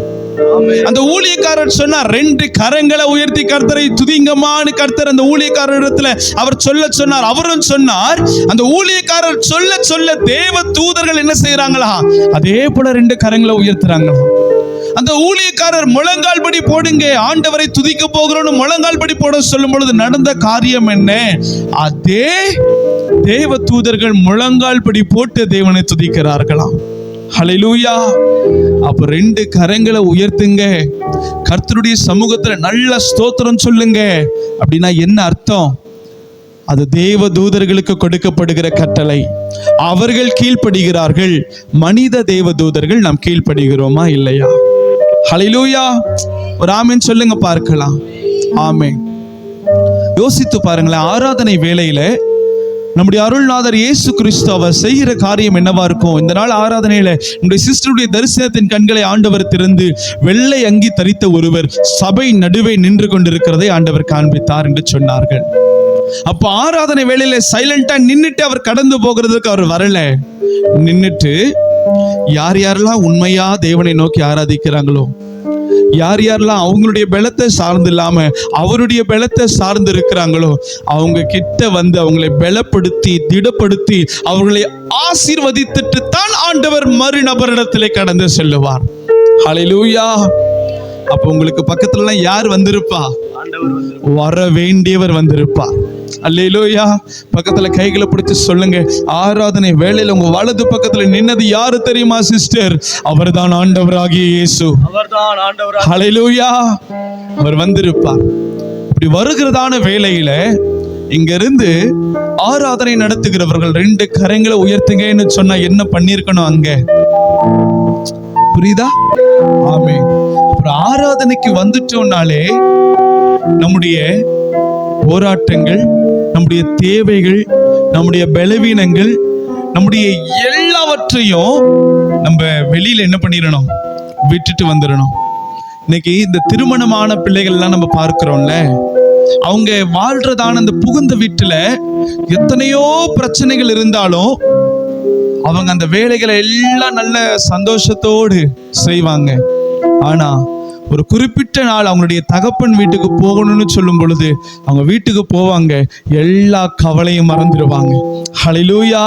A: அந்த ஊழியக்காரர் சொன்னார், 2 கரங்களை உயர்த்தி கர்த்தரை துதிங்கமான்னு கர்த்தர் அந்த ஊழியக்காரரிடத்துல அவர் சொன்னார். அவரும் சொன்னார். அந்த ஊழியக்காரர் சொல்ல தேவ தூதர்கள் என்ன செய்யறாங்களா? அதே போல 2 கரங்களை உயர்த்துறாங்களா. அந்த ஊழியக்காரர் முழங்கால் படி போடுங்க, ஆண்டவரை துதிக்க போகிறோம் முழங்கால் படி போட சொல்லும் பொழுது நடந்த காரியம் என்ன? அதே தேவ தூதர்கள் முழங்கால் படி போட்டு தேவனை துதிக்கிறார்களாம். ஹல்லேலூயா. அப்ப 2 கரங்களை உயர்த்துங்க, கர்த்தருடைய சமூகத்துல நல்ல ஸ்தோத்திரம் சொல்லுங்க. அப்படின்னா என்ன அர்த்தம்? அது தேவ தூதர்களுக்கு கொடுக்கப்படுகிற கட்டளை. அவர்கள் கீழ்ப்படுகிறார்கள். மனித தேவ தூதர்கள் நாம் கீழ்ப்படுகிறோமா இல்லையா? ஹல்லேலூயா. ஒரு ஆமென் சொல்லுங்க பார்க்கலாம். ஆமென். யோசித்து பாருங்களேன், ஆராதனை வேளையில நம்முடைய அருள்நாதர் இயேசு கிறிஸ்து அவர் செய்கிற காரியம் என்னவா இருக்கும்? இந்த நாள் ஆராதனையில நம்முடைய சிஸ்டருடைய தரிசனத்தின் கண்களை ஆண்டவர் திறந்து வெள்ளை அங்கி தரித்த ஒருவர் சபை நடுவே நின்று கொண்டிருக்கிறதை ஆண்டவர் காண்பித்தார் என்று சொன்னார்கள். அப்ப ஆராதனை வேளையில சைலண்டா நின்னுட்டு அவர் கடந்து போகிறதுக்கு அவர் வரல. நின்னுட்டு யாரெல்லாம் உண்மையா தேவனை நோக்கி ஆராதிக்கிறாங்களோ, யாரெல்லாம் அவங்களுடைய பலத்தை சார்ந்து இல்லாம அவருடைய பலத்தை சார்ந்து இருக்கிறாங்களோ, அவங்க கிட்ட வந்து அவங்களை பலப்படுத்தி திடப்படுத்தி அவர்களை ஆசீர்வதித்துட்டு தான் ஆண்டவர் மறு நபரிடத்திலே கடந்து செல்லுவார். ஹல்லேலூயா. அப்ப உங்களுக்கு பக்கத்துல யார் வந்திருப்பா? வர வேண்டியவர் வந்திருப்பா. அல்லேலூயா. பக்கத்துல கைகளை பிடிச்சு சொல்லுங்க, ஆராதனை வேளையில உங்க வலது பக்கத்துல நின்னது யாரு தெரியுமா சிஸ்டர்? அவர்தான் ஆண்டவராகிய இயேசு. ஹல்லேலூயா. அவர் வந்திருப்பார். இப்படி வருகிறதான வேளையில இங்க இருந்து ஆராதனை நடத்துகிறவர்கள் 2 கரங்களை உயர்த்துங்கன்னு சொன்னா என்ன பண்ணிருக்கணும் அங்க? புரியுதா? ஆமென். அப்புறம் ஆராதனைக்கு வந்துட்டோம்னாலே நம்முடைய போராட்டங்கள், நம்முடைய தேவைகள், நம்முடைய பலவீனங்கள், நம்முடைய எல்லாவற்றையும் நம்ம வெளியில என்ன பண்ணிடணும்? விட்டுட்டு வந்துடணும். இன்னைக்கு இந்த திருமணமான பிள்ளைகள்லாம் நம்ம பார்க்கிறோம்ல, அவங்க வாழ்றதான அந்த புகுந்த வீட்டுல எத்தனையோ பிரச்சனைகள் இருந்தாலும் அவங்க அந்த வேலைகளை எல்லாம் நல்ல சந்தோஷத்தோடு செய்வாங்க. ஆனா ஒரு குறிப்பிட்ட நாள் அவங்களுடைய தகப்பன் வீட்டுக்கு போகணும்னு சொல்லும் பொழுது அவங்க வீட்டுக்கு போவாங்க, எல்லா கவலையும் மறந்துடுவாங்க. ஹல்லேலூயா.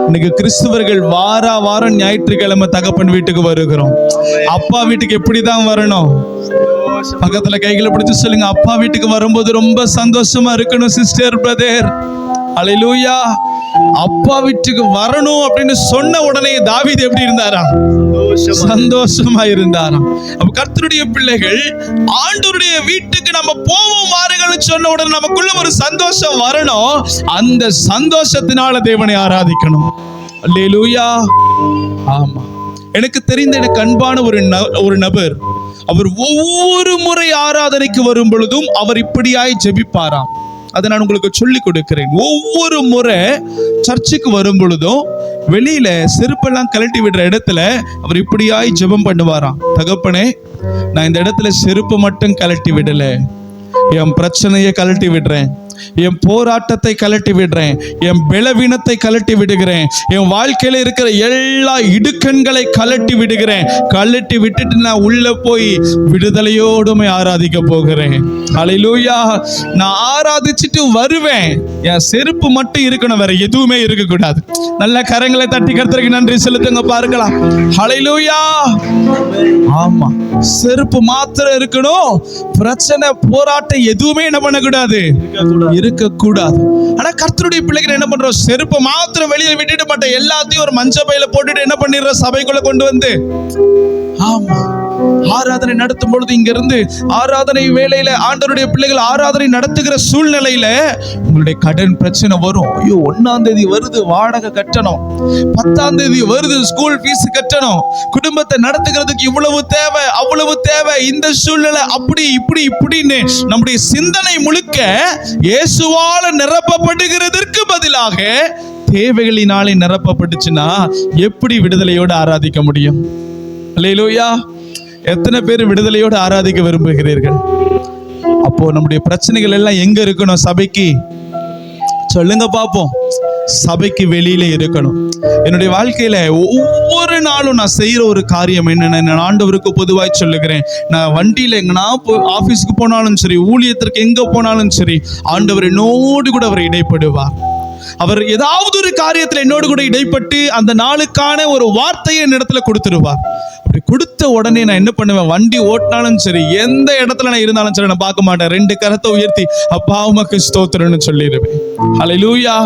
A: இன்னைக்கு கிறிஸ்துவர்கள் வாரம் ஞாயிற்றுக்கிழமை தகப்பன் வீட்டுக்கு வருகிறோம். அப்பா வீட்டுக்கு எப்படிதான் வரணும்? பக்கத்துல கைகளை பிடிச்சு சொல்லுங்க, அப்பா வீட்டுக்கு வரும்போது ரொம்ப சந்தோஷமா இருக்கணும் சிஸ்டர், பிரதர். ஹல்லேலூயா. அப்பா வீட்டுக்கு வரணும் அப்படின்னு சொன்ன உடனே தாவீது எப்படி இருந்தாராம்? சந்தோஷமா இருந்தாராம். அப்ப கர்த்தருடைய பிள்ளைகள், ஆண்டவருடைய வீட்டுக்கு நம்ம போவோம் வாருங்கள்னு சொன்ன உடனே நமக்குள்ள ஒரு சந்தோஷம் வரணும். அந்த சந்தோஷத்தினால தேவனை ஆராதிக்கணும். அல்லேலூயா. ஆமா, எனக்கு தெரிந்த எனக்கு அன்பான ஒரு நபர், அவர் ஒவ்வொரு முறை ஆராதனைக்கு வரும் பொழுதும் அவர் இப்படியாய் ஜெபிப்பாராம். அதை நான் உங்களுக்கு சொல்லி கொடுக்கிறேன். ஒவ்வொரு முறை சர்ச்சுக்கு வரும் பொழுதும் வெளியில செருப்பெல்லாம் கழட்டி விடுற இடத்துல அவர் இப்படியாய் ஜெபம் பண்ணுவாராம். தகப்பனே, நான் இந்த இடத்துல செருப்பு மட்டும் கழட்டி விடல, என் பிரச்சனையை கழட்டி விடுறேன், என் போராட்டத்தை கழட்டி விடுறேன், என் பலவீனத்தை கழட்டி விடுகிறேன், என் வாழ்க்கையில இருக்கிற எல்லா இடுக்கண்களை கழட்டி விடுகிறேன். கழட்டி விட்டுட்டு நான் உள்ள போய் விடுதலையோடுமே ஆராதிக்க போகிறேன். ஹல்லேலூயா. நான் ஆராதிச்சுட்டு வருவேன், என் செருப்பு மட்டும் இருக்கணும், வேற எதுவுமே இருக்கக்கூடாது. நல்ல கரங்களை தட்டி கர்த்தருக்கு நன்றி செலுத்துங்க பார்க்கலாம். ஹல்லேலூயா. ஆமா, செருப்பு மாத்திரம் இருக்கணும், பிரச்சனை போராட்டம் எதுவுமே என்ன பண்ணக்கூடாது, இருக்கக்கூடாது. ஆனா கர்த்தருடைய பிள்ளைகள் என்ன பண்றோம்? செருப்பு மாத்திரம் வெளியே விட்டுட்டு மற்ற எல்லாத்தையும் ஒரு மஞ்ச பையில போட்டுட்டு என்ன பண்ணிடுற, சபைக்குள்ள கொண்டு வந்து. ஆமா, ஆராதனை நடத்தும் பொழுது இங்க இருந்து ஆராதனை வேளையில ஆண்டவருடைய பிள்ளைகள் ஆராதனை நடத்துகிற சூழ்நிலையில உங்களுடைய கடன் பிரச்சனை வரும். ஐயோ, 1ஆம் தேதி வருது, வாடகை கட்டணும், 10ஆம் தேதி வருது, ஸ்கூல் ஃபீஸ் கட்டணும், குடும்பத்தை நடத்துகிறதுக்கு இவ்வளவு தேவை, அவ்வளவு தேவை, இந்த சூழ்நிலை அப்படி இப்படி இப்படின்னு நம்முடைய சிந்தனை முழுக்க இயேசுவால நிரப்பப்படுகிறதற்கு பதிலாக தேவைகளினாலே நிரப்பப்பட்டுச்சுன்னா எப்படி விடுதலையோடு ஆராதிக்க முடியும்? அல்லேலூயா. எத்தனை பேர் விடுதலையோடு ஆராதிக்க விரும்புகிறீர்கள்? அப்போ நம்முடைய பிரச்சனைகள் எல்லாம் எங்க இருக்கணும்? சபைக்கு சொல்லுங்க பாப்போம். சபைக்கு வெளியில இருக்கணும். என்னுடைய வாழ்க்கையில ஒவ்வொரு நாளும் நான் செய்யற ஒரு காரியம் என்னன்னு நான் ஆண்டவருக்கு பொதுவாய் சொல்லுகிறேன். நான் வண்டியில எங்கன்னா ஆபீஸ்க்கு போனாலும் சரி, ஊழியத்திற்கு எங்க போனாலும் சரி, ஆண்டவர் என்னோடு கூட அவர் இடைப்படுவார். அவர் ஏதாவது ஒரு காரியத்தில் என்னோடு கூட இடைப்பட்டு அந்த நாளுக்கான ஒரு வார்த்தையை என்னிடத்துல கொடுத்துருவார். அப்படி கொடுத்த உடனே நான் என்ன பண்ணுவேன்? வண்டி ஓட்டினாலும் சரி, எந்த இடத்துல நான் இருந்தாலும் சரி, நான் பார்க்க மாட்டேன், 2 கரத்தை உயர்த்தி அப்பா உமக்கு ஸ்தோத்திரம்னு சொல்லிடுவேன். ஹல்லேலூயா.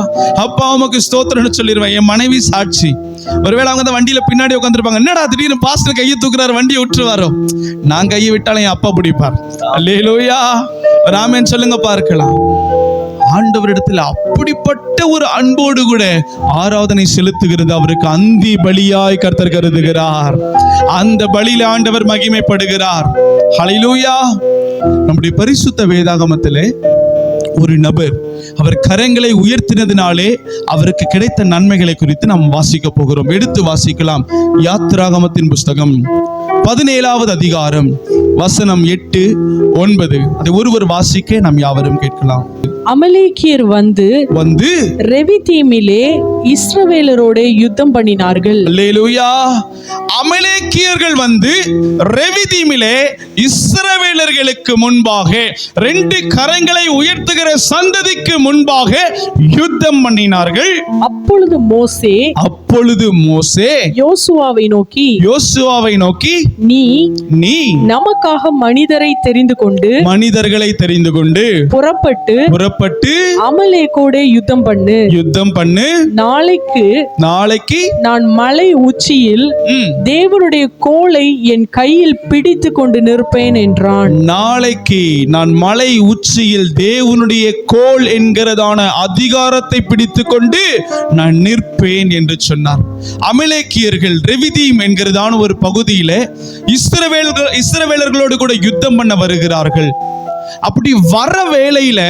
A: அப்பா உமக்கு ஸ்தோத்திரம்னு சொல்லிடுவேன். என் மனைவி சாட்சி. ஒருவேளை அவங்க அந்த வண்டியில பின்னாடி உட்காந்துருப்பாங்க, என்னடா திடீர்னு பாஸ்டர் கையை தூக்குறாரு, வண்டியை விட்டுருவாரோ, நான் கையை விட்டாலும் என் அப்பா பிடிப்பார். ஹல்லேலூயா. ராமன் சொல்லுங்க பார்க்கலாம். ஆண்டவரிடத்தில் அப்படிப்பட்ட ஒரு அன்போடு கூட ஆராதனை செலுத்துகிறது அவருக்கு அந்தி பலியாய் கர்த்தர் கருதுகிறார். அந்த பலியில ஆண்டவர் மகிமைப்படுகிறார். ஹல்லேலூயா. நம்முடைய பரிசுத்த வேதாகமத்திலே ஒரு நபர் அவர் கரங்களை உயர்த்தினதினாலே அவருக்கு கிடைத்த நன்மைகளை குறித்து நாம் வாசிக்க போகிறோம். எடுத்து வாசிக்கலாம். யாத்திராகமத்தின் புஸ்தகம் 17வது அதிகாரம் வசனம் 8, 9. அதை ஒருவர் வாசிக்க நாம் யாவரும் கேட்கலாம்.
B: அமலேக்கியர் வந்து ரெவிதீமிலே இஸ்ரவேலரோட யுத்தம் பண்ணினார்கள்.
A: அல்லேலூயா. அமலேக்கியர்கள் வந்து ரெவிதீமிலே இஸ்ரவேலர்களுக்கு முன்பாக 2 கரங்களை உயர்த்துகிற சந்ததிக்கு முன்பாக யுத்தம் பண்ணினார்கள்.
B: அப்பொழுது மோசே யோசுவாவை நோக்கி நீ நமக்காக மனிதர்களை தெரிந்து கொண்டு புறப்பட்டு அமலேக்கோட யுத்தம் பண்ணு. நாளைக்கு நான் மலை உச்சியில் தேவனுடைய கோலை என் கையில் பிடித்து கொண்டு நிற்பேன் என்றான்.
A: நாளைக்கு நான் மலை உச்சியில் தேவனுடைய கோல் என்கிறதான அதிகாரத்தை பிடித்து கொண்டு நான் நிற்பேன் என்று சொன்னார். அமலேக்கியர்கள் ரெவிதீம் என்கிறதான ஒரு பகுதியில இஸ்ரவேலர்களோடு கூட யுத்தம் பண்ண வருகிறார்கள். அப்படி வர வேளையில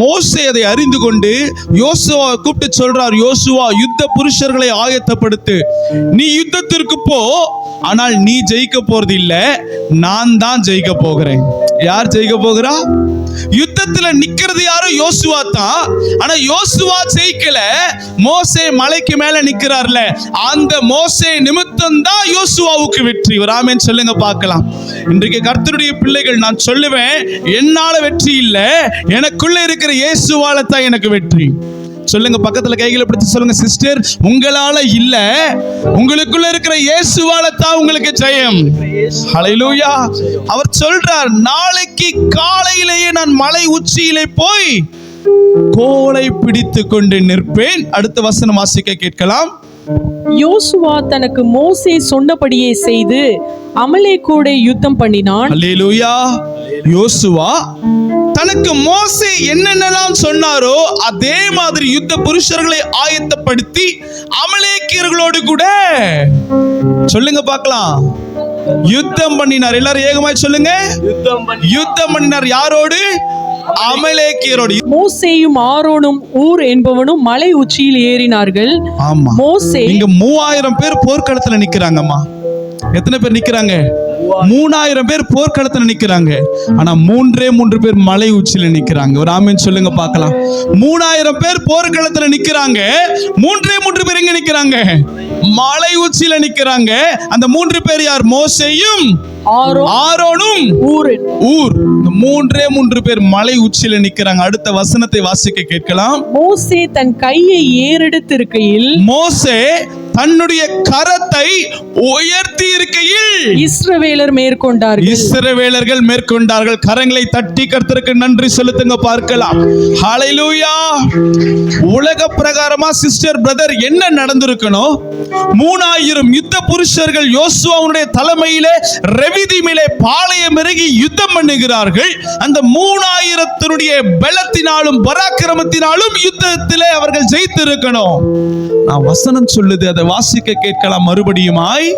A: மோசே அதை அறிந்து கொண்டு யோசுவா கூப்பிட்டு சொல்றார், யோசுவா, யுத்த புருஷர்களை ஆயத்தப்படுத்து, நீ யுத்தத்திற்கு போ, ஆனால் நீ ஜெயிக்க போறது இல்ல, நான் தான் ஜெயிக்க போகிறேன். யார் ஜெயிக்க போகிறா? யுத்தத்துல நிக்கிறது யாரும்? யோசுவா தான். ஆனா யோசுவா ஜெயிக்கல, மோசே மலைக்கு மேல நிக்கிறார்ல, அந்த மோசே நிமித்தம் தான் யோசுவாவுக்கு வெற்றி. ஒரு ஆமென் சொல்லுங்க பார்க்கலாம். இன்றைக்கு கர்த்தருடைய பிள்ளைகள், நான் சொல்லுவேன், என்னால வெற்றி இல்ல, எனக்குள்ள இருக்கிற இயேசுவால தான் எனக்கு வெற்றி. சொல்லுங்க, பக்கத்துல கைகளை பிடிச்சு சொல்லுங்க, சிஸ்டர், உங்களால இல்ல, உங்களுக்குள்ள இருக்கிற இயேசுவால தான் உங்களுக்கு ஜெயம். ஹல்லேலூயா. அவர் சொல்றார், நாளைக்கு காலையிலேயே நான் மலை உச்சியிலே போய் கோலை பிடித்து கொண்டு நிற்பேன். அடுத்த வசனம் வாசிக்க கேட்கலாம்.
B: யோசுவா தனக்கு மோசே சொன்னபடியே செய்து அமலேக்கோடே யுத்தம் பண்ணினான்.
A: அல்லேலூயா. யோசுவா தனக்கு மோசே என்னென்னலாம் சொன்னாரோ அதே மாதிரி யுத்த புருஷர்களை ஆயத்தப்படுத்தி அமலேக்கியர்களோடு கூட சொல்லுங்க பார்க்கலாம், யுத்தம் பண்ணினார். எல்லாரும் ஏகமாய் சொல்லுங்க, யுத்தம் பண்ணினார். யாரோடு? அமலேக்கியரோடு.
B: மோசேயும் ஆரோனும் ஊர் என்பவனும் மலை உச்சியில் ஏறினார்கள்.
A: ஆமா,
B: மோசே
A: இங்க 3000 பேர் போர்க்களத்துல நிக்கிறாங்கம்மா. எத்தனை பேர் நிக்கிறாங்க? 3000 பேர் போர்க்களத்துல நிக்கிறாங்க. ஆனா 3 பேர் மலை உச்சியில நிக்கிறாங்க. ஒரு ஆமென் சொல்லுங்க பார்க்கலாம். 3000 பேர் போர்க்களத்துல நிக்கிறாங்க. 3 பேர் எங்க நிக்கிறாங்க? மலை உச்சியில நிக்கிறாங்க. அந்த 3 பேர் யார்? மோசேயும் ஆரோனும் ஊர். இந்த 3 பேர் மலை உச்சியில நிக்கிறாங்க. அடுத்த வசனத்தை வாசிக்க கேட்கலாம்.
B: மோசே தன் கையை ஏறெடுத்திருக்கையில்,
A: மோசே தன்னுடைய கரத்தை உயர்த்தி இருக்கையில்
B: இஸ்ரவேலர்
A: மேற்கொண்டார்கள். கரங்களை தட்டி கர்த்தருக்கு நன்றி செலுத்துங்க பார்க்கலாம். ஹல்லேலூயா. உலக பிரகாரமா சிஸ்டர் பிரதர் என்ன நடந்திருக்கணும்? 3000 யுத்த புருஷர்கள் யோசுவாவுடைய தலைமையிலே ரெவிதீமிலே பாளையம் இறங்கி யுத்தம் பண்ணுகிறார்கள். அந்த 3000 பலத்தினாலும் பராக்கிரமத்தினாலும் யுத்தத்திலே அவர்கள் ஜெயித்திருக்கணும். நான் வசனம் சொல்லுது, அதை வாசிக்க கேட்கலாம் மறுபடியுமாய்.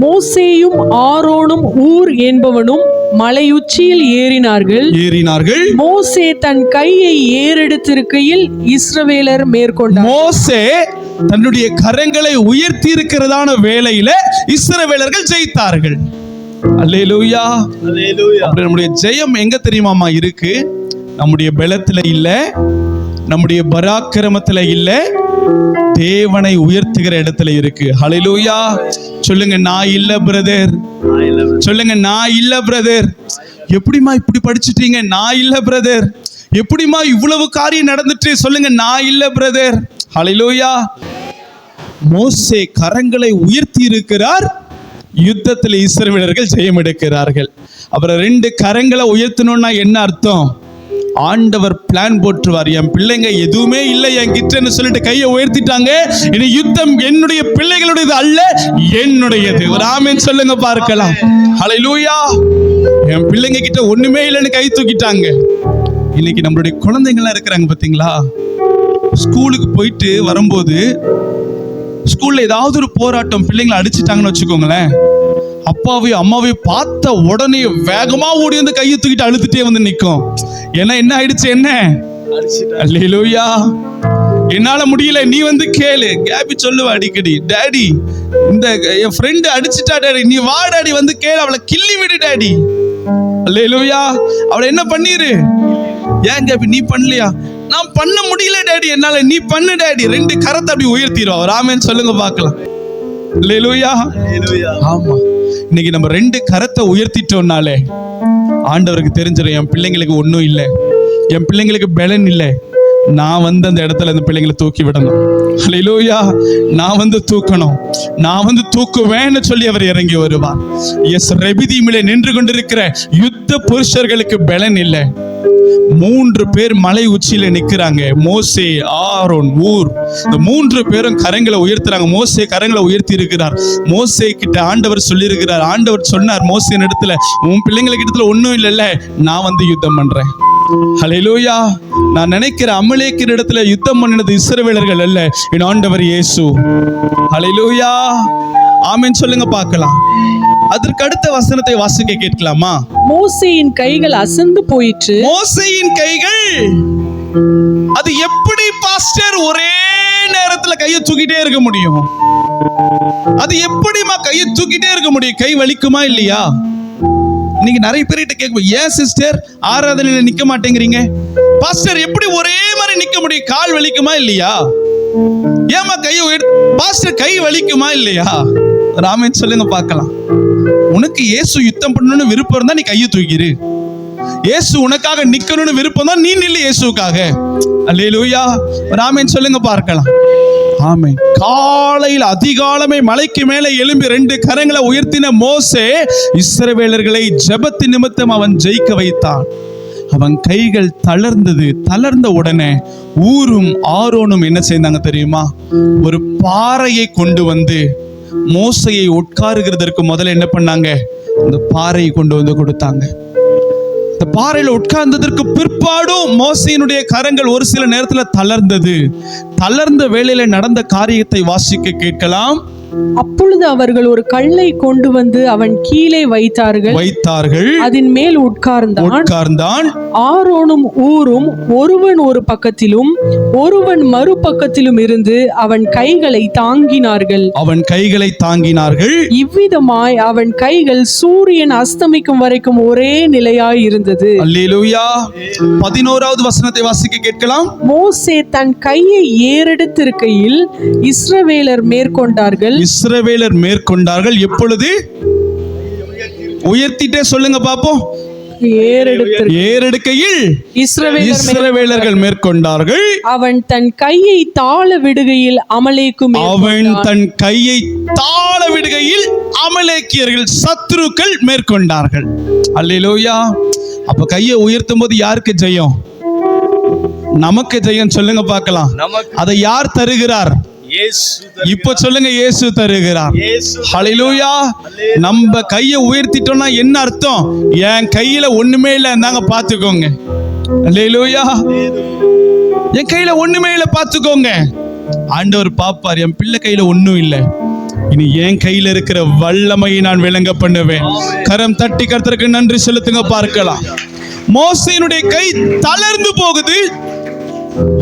B: மோசேயும் ஆரோனும் ஊர் என்பவனும் மலையுச்சியில் ஏறினார்கள். மோசே தன் கையை ஏறெடுத்திருக்கையில் இஸ்ரவேலர் மேற்கொண்டார்.
A: மோசே தன்னுடைய கரங்களை உயர்த்தி இருக்கிறதான வேளையில இஸ்ரவேலர்கள் ஜெயித்தார்கள். அல்லேலூயா. நம்முடைய ஜெயம் எங்க தெரியுமாமா இருக்கு? நம்முடைய பலத்துல இல்ல, நம்முடைய பராக்கிரமத்துல இல்ல, தேவனை உயர்த்துகிற இடத்துல இருக்கு. ஹல்லேலூயா. சொல்லுங்க, நான் இல்ல பிரதர். சொல்லுங்க, நான் இல்ல பிரதர். எப்படிமா இப்படி படிச்சிட்டீங்க? நான் இல்ல பிரதர். எப்படிமா இவ்வளவு காரியம் நடந்துட்டு? சொல்லுங்க, நான் இல்ல பிரதர். ஹல்லேலூயா. மோசே கரங்களை உயர்த்தி இருக்கிறார். யுத்தத்தில் இஸ்ரவேலர்கள் ஜெயம் எடுக்கிறார்கள். அப்புறம் 2 கரங்களை உயர்த்தணும்னா என்ன அர்த்தம்? ஆண்டவர் பிளான் போட்டுருவார். என் பிள்ளைங்க எதுவுமே இல்லை என்கிட்டன்னு சொல்லிட்டு கையை உயர்த்திட்டாங்க. இனி யுத்தம் என்னுடைய பிள்ளைகளுடையது அல்ல, என்னுடையது. ஒரு ஆமென் சொல்லுங்க பார்க்கலாம். ஹல்லேலூயா. என் பிள்ளைங்க கிட்ட ஒண்ணுமே இல்லைன்னு கை தூக்கிட்டாங்க. இன்னைக்கு நம்மளுடைய குழந்தைங்களாம் இருக்கிறாங்க பாத்தீங்களா? ஸ்கூலுக்கு போயிட்டு வரும்போது ஸ்கூல்ல ஏதாவது ஒரு போராட்டம், பிள்ளைங்களை அடிச்சுட்டாங்கன்னு வச்சுக்கோங்களேன், அப்பாவையும் அம்மாவையும் பார்த்த உடனே வேகமா ஓடி வந்து கையை தூக்கிட்டு அழுத்துட்டே வந்து நிற்கும். ஏன்னா என்ன ஆயிடுச்சு? என்ன? அல்லேலூயா. என்னால முடியல, நீ வந்து கேளு. கேபி சொல்லுவா அடிக்கடி, டாடி இந்த என் ஃப்ரெண்டு அடிச்சுட்டா டாடி, நீ வா டாடி, வந்து கேளு, அவளை கிள்ளி விடு டாடி. அல்லேலூயா. அவளை என்ன பண்ணிரு? ஏன் கேபி நீ பண்ணலையா? நான் பண்ண முடியல டாடி என்னால, நீ பண்ணு டாடி. 2 கரத்தை அப்படி உயர்த்திடுவா. ஒரு ஆமென் சொல்லுங்க பார்க்கலாம். அல்லேலூயா. ஆமா, இன்னைக்கு நம்ம 2 கரத்தை உயர்த்திட்டோம்னாலே ஆண்டவருக்கு தெரிஞ்சிடும், என் பிள்ளைங்களுக்கு ஒன்றும் இல்லை, என் பிள்ளைங்களுக்கு பலன் இல்லை, நான் வந்து அந்த இடத்துல அந்த பிள்ளைங்களை தூக்கி விடணும். ஹல்லேலூயா. நான் வந்து தூக்கணும், நான் வந்து தூக்குவேன்னு சொல்லி அவர் இறங்கி வருவார். எஸ், ரெவிதீமிலே நின்று கொண்டிருக்கிற யுத்த புருஷர்களுக்கு பலன் இல்லை. 3 பேர் மலை உச்சியில நிக்கிறாங்க. மோசே, ஆரோன், ஊர். இந்த 3 பேரும் கரங்களை உயர்த்துறாங்க. மோசே கரங்களை உயர்த்தி இருக்கிறார். மோசே கிட்ட ஆண்டவர் சொல்லி இருக்கிறார். ஆண்டவர் சொன்னார் மோசே இடத்துல, உன் பிள்ளைங்களுக்கு இடத்துல ஒன்றும் இல்லைல்ல, நான் வந்து யுத்தம் பண்றேன். ஹல்லேலூயா. நான் நினைக்கிற அமலேக்கிற இடத்துல யுத்தம் பண்ணினது இஸ்ரவேலர்கள் அல்ல, என் ஆண்டவர் இயேசு. ஹல்லேலூயா. ஆமென் சொல்லுங்க பார்க்கலாம். அதற்கு அடுத்த வசனத்தை வாசிக்க கேட்கலாமா?
B: மோசேயின் கைகள் அசந்து போயிற்று.
A: மோசேயின் கைகள், அது எப்படி பாஸ்டர் ஒரே நேரத்துல கையை தூக்கிட்டே இருக்க முடியும்? அது எப்படிமா கையை தூக்கிட்டே இருக்க முடியும்? கை வலிக்குமா இல்லையா? இன்னைக்கு நிறைய பேர்கிட்ட கேட்கும், ஏன் சிஸ்டர் ஆராதனையில நிக்க மாட்டேங்கிறீங்க? பாஸ்டர் எப்படி ஒரே மாதிரி நிக்க முடியும்? கால் வலிக்குமா இல்லையா? ஏமா கையை பாஸ்டர் கை வலிக்குமா இல்லையா? ராமன் சொல்லுங்க பார்க்கலாம். உனக்கு இயேசு யுத்தம் பண்ணணும்னு விருப்பம் இருந்தா நீ கையை தூக்கிரு. இயேசு உனக்காக நிக்கணும்னு விருப்பம் தான், நீ நில்லு இயேசுக்காக. அல்லேலூயா. ராமன் சொல்லுங்க பார்க்கலாம். ஆமென். காலையில் அதிகாலமே மலைக்கு மேலே எழும்பி 2 கரங்களை உயர்த்தின மோசே இஸ்ரவேலர்களை ஜெபத்தின் நிமித்தம் அவன் ஜெயிக்க வைத்தான். அவன் கைகள் தளர்ந்தது. தளர்ந்த உடனே ஊரும் ஆரோனும் என்ன செய்தாங்க தெரியுமா? ஒரு பாறையை கொண்டு வந்து மோசையை உட்காருகிறதற்கு முதல்ல என்ன பண்ணாங்க? அந்த பாறையை கொண்டு வந்து கொடுத்தாங்க. இந்த பாறையில உட்கார்ந்ததற்கு பிற்பாடும் மோசையினுடைய கரங்கள் ஒரு சில நேரத்துல தளர்ந்தது. தளர்ந்த வேளையில நடந்த காரியத்தை வாசிக்க கேட்கலாம்.
B: அப்பொழுது அவர்கள் ஒரு கல்லை கொண்டு வந்து அவன் கீழே வைத்தார்கள். அதன் மேல் உட்கார்ந்தான். ஆரோனும் ஊரும் ஒருவன் ஒரு பக்கத்திலும் ஒருவன் மறுபக்கத்திலும் இருந்து அவன் கைகளை தாங்கினார்கள். இவ்விதமாய் அவன் கைகள் சூரியன் அஸ்தமிக்கும் வரைக்கும் ஒரே நிலையாய் இருந்தது.
A: அல்லேலூயா. 11வது வசனத்தை வாசிக்க கேட்கலாம்.
B: மோசே தன் கையை ஏறெடுத்திருக்கையில் இஸ்ரவேலர் மேற்கொண்டார்கள். எப்பொழுது? உயர்த்திட்டே சொல்லுங்க பாப்போம். ஏறெடுக்கையில் இஸ்ரவேலர்கள் மேற்கொண்டார்கள். அவன் தன் கையை தாழ விடுகையில்
A: அமலேக்கியர்கள் சத்துருக்கள் மேற்கொண்டார்கள். அல்லேலூயா. அப்ப கையை உயர்த்தும் போது யாருக்கு ஜெயம்? நமக்கு ஜெயம். சொல்லுங்க பார்க்கலாம். அதை யார் தருகிறார்? இப்ப சொல்லுங்க, இயேசு தருகிறார். ஹல்லேலூயா. நம்ம கையை உயர்த்திட்டோம்னா என்ன அர்த்தம்? என் கையில ஒண்ணுமே இல்லை, இருந்தாங்க பாத்துக்கோங்க. ஹல்லேலூயா. என் கையில ஒண்ணுமே இல்லை, பாத்துக்கோங்க. ஆண்டவர் பாப்பார், என் பிள்ளை கையில ஒண்ணும் இல்லை, இனி என் கையில இருக்கிற வல்லமையை நான் விளங்க பண்ணுவேன். கரம் தட்டி கர்த்தருக்கு நன்றி செலுத்துங்க. பார்க்கலாம். மோசேயினுடைய கை தளர்ந்து போகுது.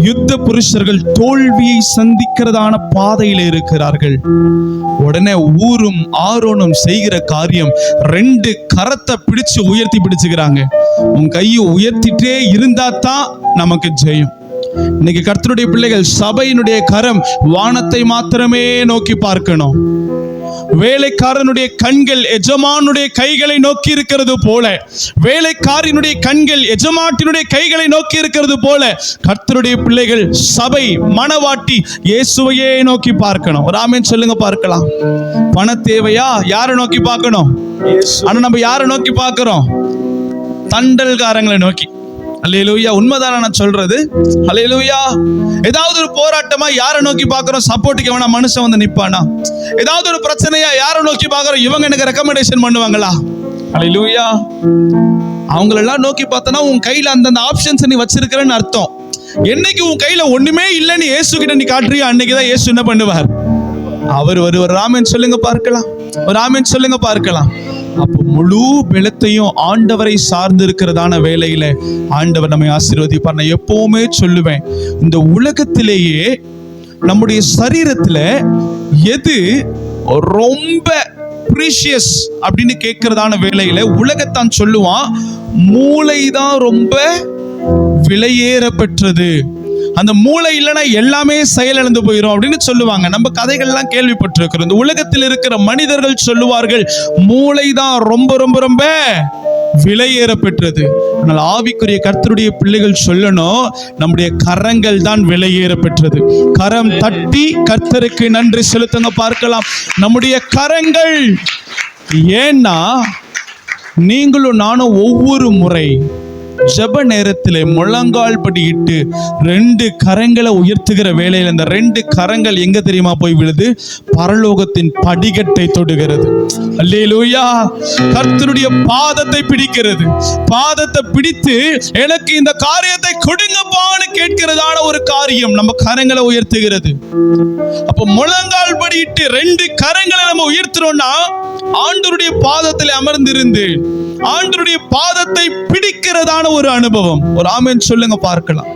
A: யுத்த புருஷர்கள் தோல்வியை சந்திக்கிறதான பாதையில இருக்கிறார்கள். உடனே ஊரும் ஆரோனும் செய்கிற காரியம், 2 கரத்தை பிடிச்சு பிடிச்சுக்கிறாங்க. உன் கையை உயர்த்திட்டே இருந்தா தான் நமக்கு ஜெயம். இன்னைக்கு கர்த்தருடைய பிள்ளைகள், சபையினுடைய கரம் வானத்தை மாத்திரமே நோக்கி பார்க்கணும். வேலைக்காரனுடைய கண்கள் எஜமானுடைய கைகளை நோக்கி இருக்கிறது போல, வேலைக்காரனுடைய கண்கள் எஜமாட்டினுடைய கைகளை நோக்கி இருக்கிறது போல, கர்த்தருடைய பிள்ளைகள், சபை, மனவாட்டி இயேசுவையே நோக்கி பார்க்கணும். ஒரு ஆமென் சொல்லுங்க பார்க்கலாம். பண தேவையா? யாரை நோக்கி பார்க்கணும்? ஆனா நம்ம யாரை நோக்கி பார்க்கிறோம்? தண்டல்காரங்களை நோக்கி. அல்லேலூயா. உண்மைதான நான் சொல்றது? அல்லேலூயா. ஏதாவது ஒரு போராட்டமா யாரை நோக்கி பார்க்கிறோம்? சப்போர்ட்டுக்கு எவனா மனுஷன் வந்து நிப்பானா? ஏதாவது ஒரு பிரச்சனையா யாரை நோக்கி பார்க்கிறோம்? இவங்க எனக்கு ரெக்கமெண்டேஷன் பண்ணுவாங்களா? அல்லேலூயா. அவங்களெல்லாம் நோக்கி பார்த்தனா உன் கையில அந்தந்த ஆப்ஷன்ஸ் நீ வச்சிருக்கிறன்னு அர்த்தம். என்னைக்கு உன் கையில ஒண்ணுமே இல்லைன்னு இயேசு கிட்ட நீ காட்டுறியோ, அன்னைக்குதான் இயேசு என்ன பண்ணுவார்? அவர் வருவார். ஆமென் சொல்லுங்க பார்க்கலாம். ஒரு ஆமென் சொல்லுங்க பார்க்கலாம். அப்போ முழு பலத்தையும் ஆண்டவரை சார்ந்து இருக்கிறதான வேலையில ஆண்டவர் நம்மை ஆசீர்வதிப்பார். நான் எப்பவுமே சொல்லுவேன், இந்த உலகத்திலேயே நம்முடைய சரீரத்துல எது ரொம்ப ப்ரீஷியஸ் அப்படின்னு கேட்கிறதான வேலையில உலகத்தான் சொல்லுவான், மூளைதான் ரொம்ப விலையேற பெற்றது. அந்த மூளை இல்லைன்னா எல்லாமே செயலிழந்து போயிடும் அப்படின்னு சொல்லுவாங்க. நம்ம கதைகள்லாம் கேள்விப்பட்டிருக்கிறோம். இந்த உலகத்தில் இருக்கிற மனிதர்கள் சொல்லுவார்கள், மூளை தான் ரொம்ப ரொம்ப ரொம்ப விலையேற பெற்றது. ஆனால் ஆவிக்குரிய கர்த்தருடைய பிள்ளைகள் சொல்லணும், நம்முடைய கரங்கள் தான் விலையேற பெற்றது. கரம் தட்டி கர்த்தருக்கு நன்றி செலுத்துங்க பார்க்கலாம். நம்முடைய கரங்கள். ஏன்னா நீங்களும் நானும் ஒவ்வொரு முறை ஜெப நேரத்திலே முழங்கால் படியிட்டு 2 கரங்களை உயர்த்துகிற வேளையில் அந்த 2 கரங்கள் எங்க தெரியுமா போய் விழுது? பரலோகத்தின் படிக்கட்டை தொடுகிறது. அல்லேலூயா. கர்த்தருடைய பாதத்தை பிடிக்கிறது. பாதத்தை பிடித்து எனக்கு இந்த காரியத்தை கொடுங்கப்பான்னு கேட்கிறதான ஒரு காரியம் நம்ம கரங்களை உயர்த்துகிறது. அப்ப முழங்கால் படியிட்டு 2 கரங்களை நம்ம உயர்த்துறோம்னா ஆண்டவருடைய பாதத்தில் அமர்ந்திருந்து ஆண்டவருடைய பாதத்தை பிடிக்கிறதான ஒரு அனுபவம். ஒரு ஆமென் சொல்லுங்க பார்க்கலாம்.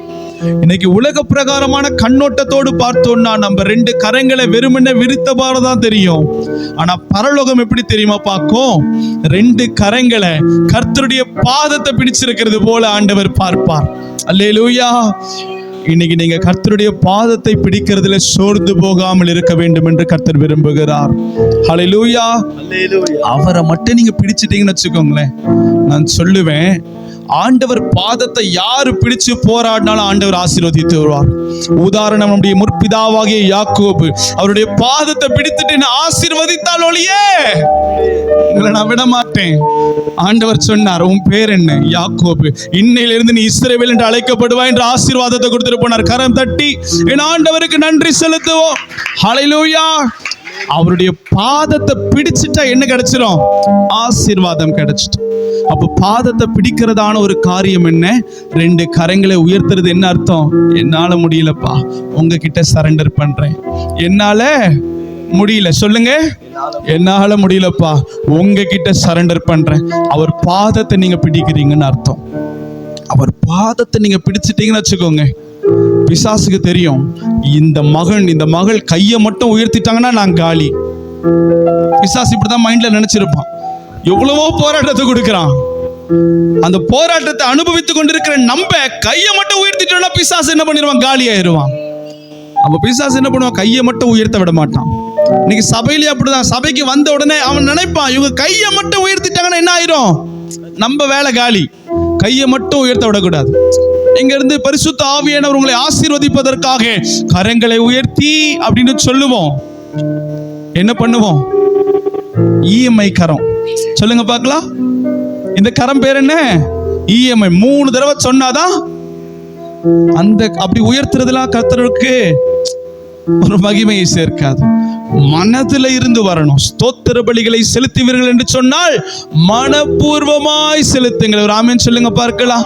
A: இன்னைக்கு உலக பிரகாரமான கண்ணோட்டத்தோடு பார்த்தோம்னா நம்ம 2 கரங்களை வெறுமனே விரித்தபாறு தான் தெரியும். ஆனா பரலோகம் எப்படி தெரியுமா பார்க்கும்? 2 கரங்களை கர்த்தருடைய பாதத்தை பிடிச்சிருக்கிறது போல ஆண்டவர் பார்ப்பார். அல்லேலூயா. இன்னைக்கு நீங்க கர்த்தருடைய பாதத்தை பிடிக்கிறதுல சோர்ந்து போகாமல் இருக்க வேண்டும் என்று கர்த்தர் விரும்புகிறார். ஹல்லேலூயா. அவரை மட்டும் நீங்க பிடிச்சிட்டீங்கன்னு வச்சுக்கோங்களேன், நான் சொல்லுவேன், ஆண்டவர் பாதத்தை யாரு பிடிச்சு போராடினாலும் ஆண்டவர் ஆசீர்வதித்து வருவார். உதாரணம் நம்முடைய முற்பிதாவாகிய யாக்கோபு, அவருடைய பாதத்தை பிடித்துட்டு என்ன ஆசீர்வதித்தால் ஒழியே உங்களை நான் விட மாட்டேன். ஆண்டவர் சொன்னார், உன் பேர் என்ன? யாக்கோபு, இன்னையிலிருந்து நீ இஸ்ரவேல் என்று அழைக்கப்படுவாய் என்று ஆசீர்வாதத்தை கொடுத்துட்டு போனார். கரம் தட்டி என் ஆண்டவருக்கு நன்றி செலுத்துவோம். ஹல்லேலூயா. அவருடைய பாதத்தை பிடிச்சிட்டா என்ன கிடைச்சிரும்? ஆசீர்வாதம் கிடைச்சிட்டு. அப்ப பாதத்தை பிடிக்கிறதான ஒரு காரியம் என்ன? 2 கரங்களை உயர்த்துறது. என்ன அர்த்தம்? என்னால முடியலப்பா, உங்ககிட்ட சரண்டர் பண்றேன். என்னால முடியல, சொல்லுங்க. என்னால முடியலப்பா, உங்ககிட்ட சரண்டர் பண்றேன். அவர் பாதத்தை நீங்க பிடிக்கிறீங்கன்னு அர்த்தம். அவர் பாதத்தை நீங்க பிடிச்சிட்டீங்கன்னு வச்சுக்கோங்க, பிசாசுக்கு தெரியும் இந்த மகள் கையை மட்டும் உயர்த்திட்டாங்கன்னா நான் காலி. பிசாசு இப்படிதான் மைண்ட்ல நினைச்சிருப்பான். எவ்வளவோ போராட்டத்தை கொடுக்கிறான். அந்த போராட்டத்தை அனுபவித்துக் கொண்டிருக்கிற நம்ம கையை மட்டும் உயர்த்திட்டோம்னா பிசாசு என்ன பண்ணிடுவான்? காலி ஆயிடுவான். அப்ப பிசாசு என்ன பண்ணுவான்? கையை மட்டும் உயர்த்த விட மாட்டான். இன்னைக்கு சபையிலே அப்படிதான். சபைக்கு வந்த உடனே அவன் நினைப்பான், இவங்க கையை மட்டும் உயர்த்திட்டாங்கன்னா என்ன ஆயிரும்? நம்ம வேலை காலி. கையை மட்டும் உயர்த்த விடக்கூடாது. இங்க இருந்து பரிசுத்த ஆவியானவர் உங்களை ஆசீர்வதிப்பதற்காக கரங்களை உயர்த்தி அப்படின்னு சொல்லுவோம். என்ன பண்ணுவோம்? இஎம்ஐ கரம். சொல்லுங்க பார்க்கலாம். இந்த கரம் பேர் என்ன? இஎம்ஐ. 3 தடவை சொன்னாதான் அந்த அப்படி உயர்த்துறதுலாம் கர்த்தருக்கு ஒரு மகிமையை சேர்க்காது. மனதில் இருந்து வரணும். ஸ்தோத்திர பலிகளை செலுத்துவீர்கள் என்று சொன்னால் மனப்பூர்வமாய் செலுத்துங்கள். ஒரு ஆமென் சொல்லுங்க பார்க்கலாம்.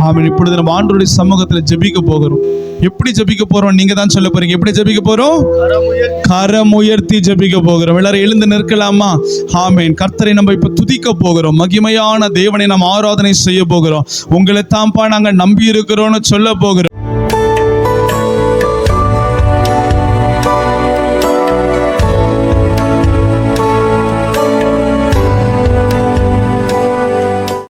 A: ஆமென். இப்பொழுது நம்ம ஆண்டவருடைய சமூகத்தில் ஜெபிக்க போகிறோம். எப்படி ஜெபிக்க போறோம்? நீங்க தான் சொல்ல போறீங்க. எப்படி ஜெபிக்க போறோம்? கரம் உயர்த்தி ஜெபிக்க போகிறோம். எல்லாரும் எழுந்து நிற்கலாமா? ஆமென். கர்த்தரை நம்ம இப்ப துதிக்க போகிறோம். மகிமையான தேவனை நாம் ஆராதனை செய்ய போகிறோம். உங்களை தான்ப்பா நாங்க நம்பி இருக்கிறோம்னு சொல்ல போகிறோம்.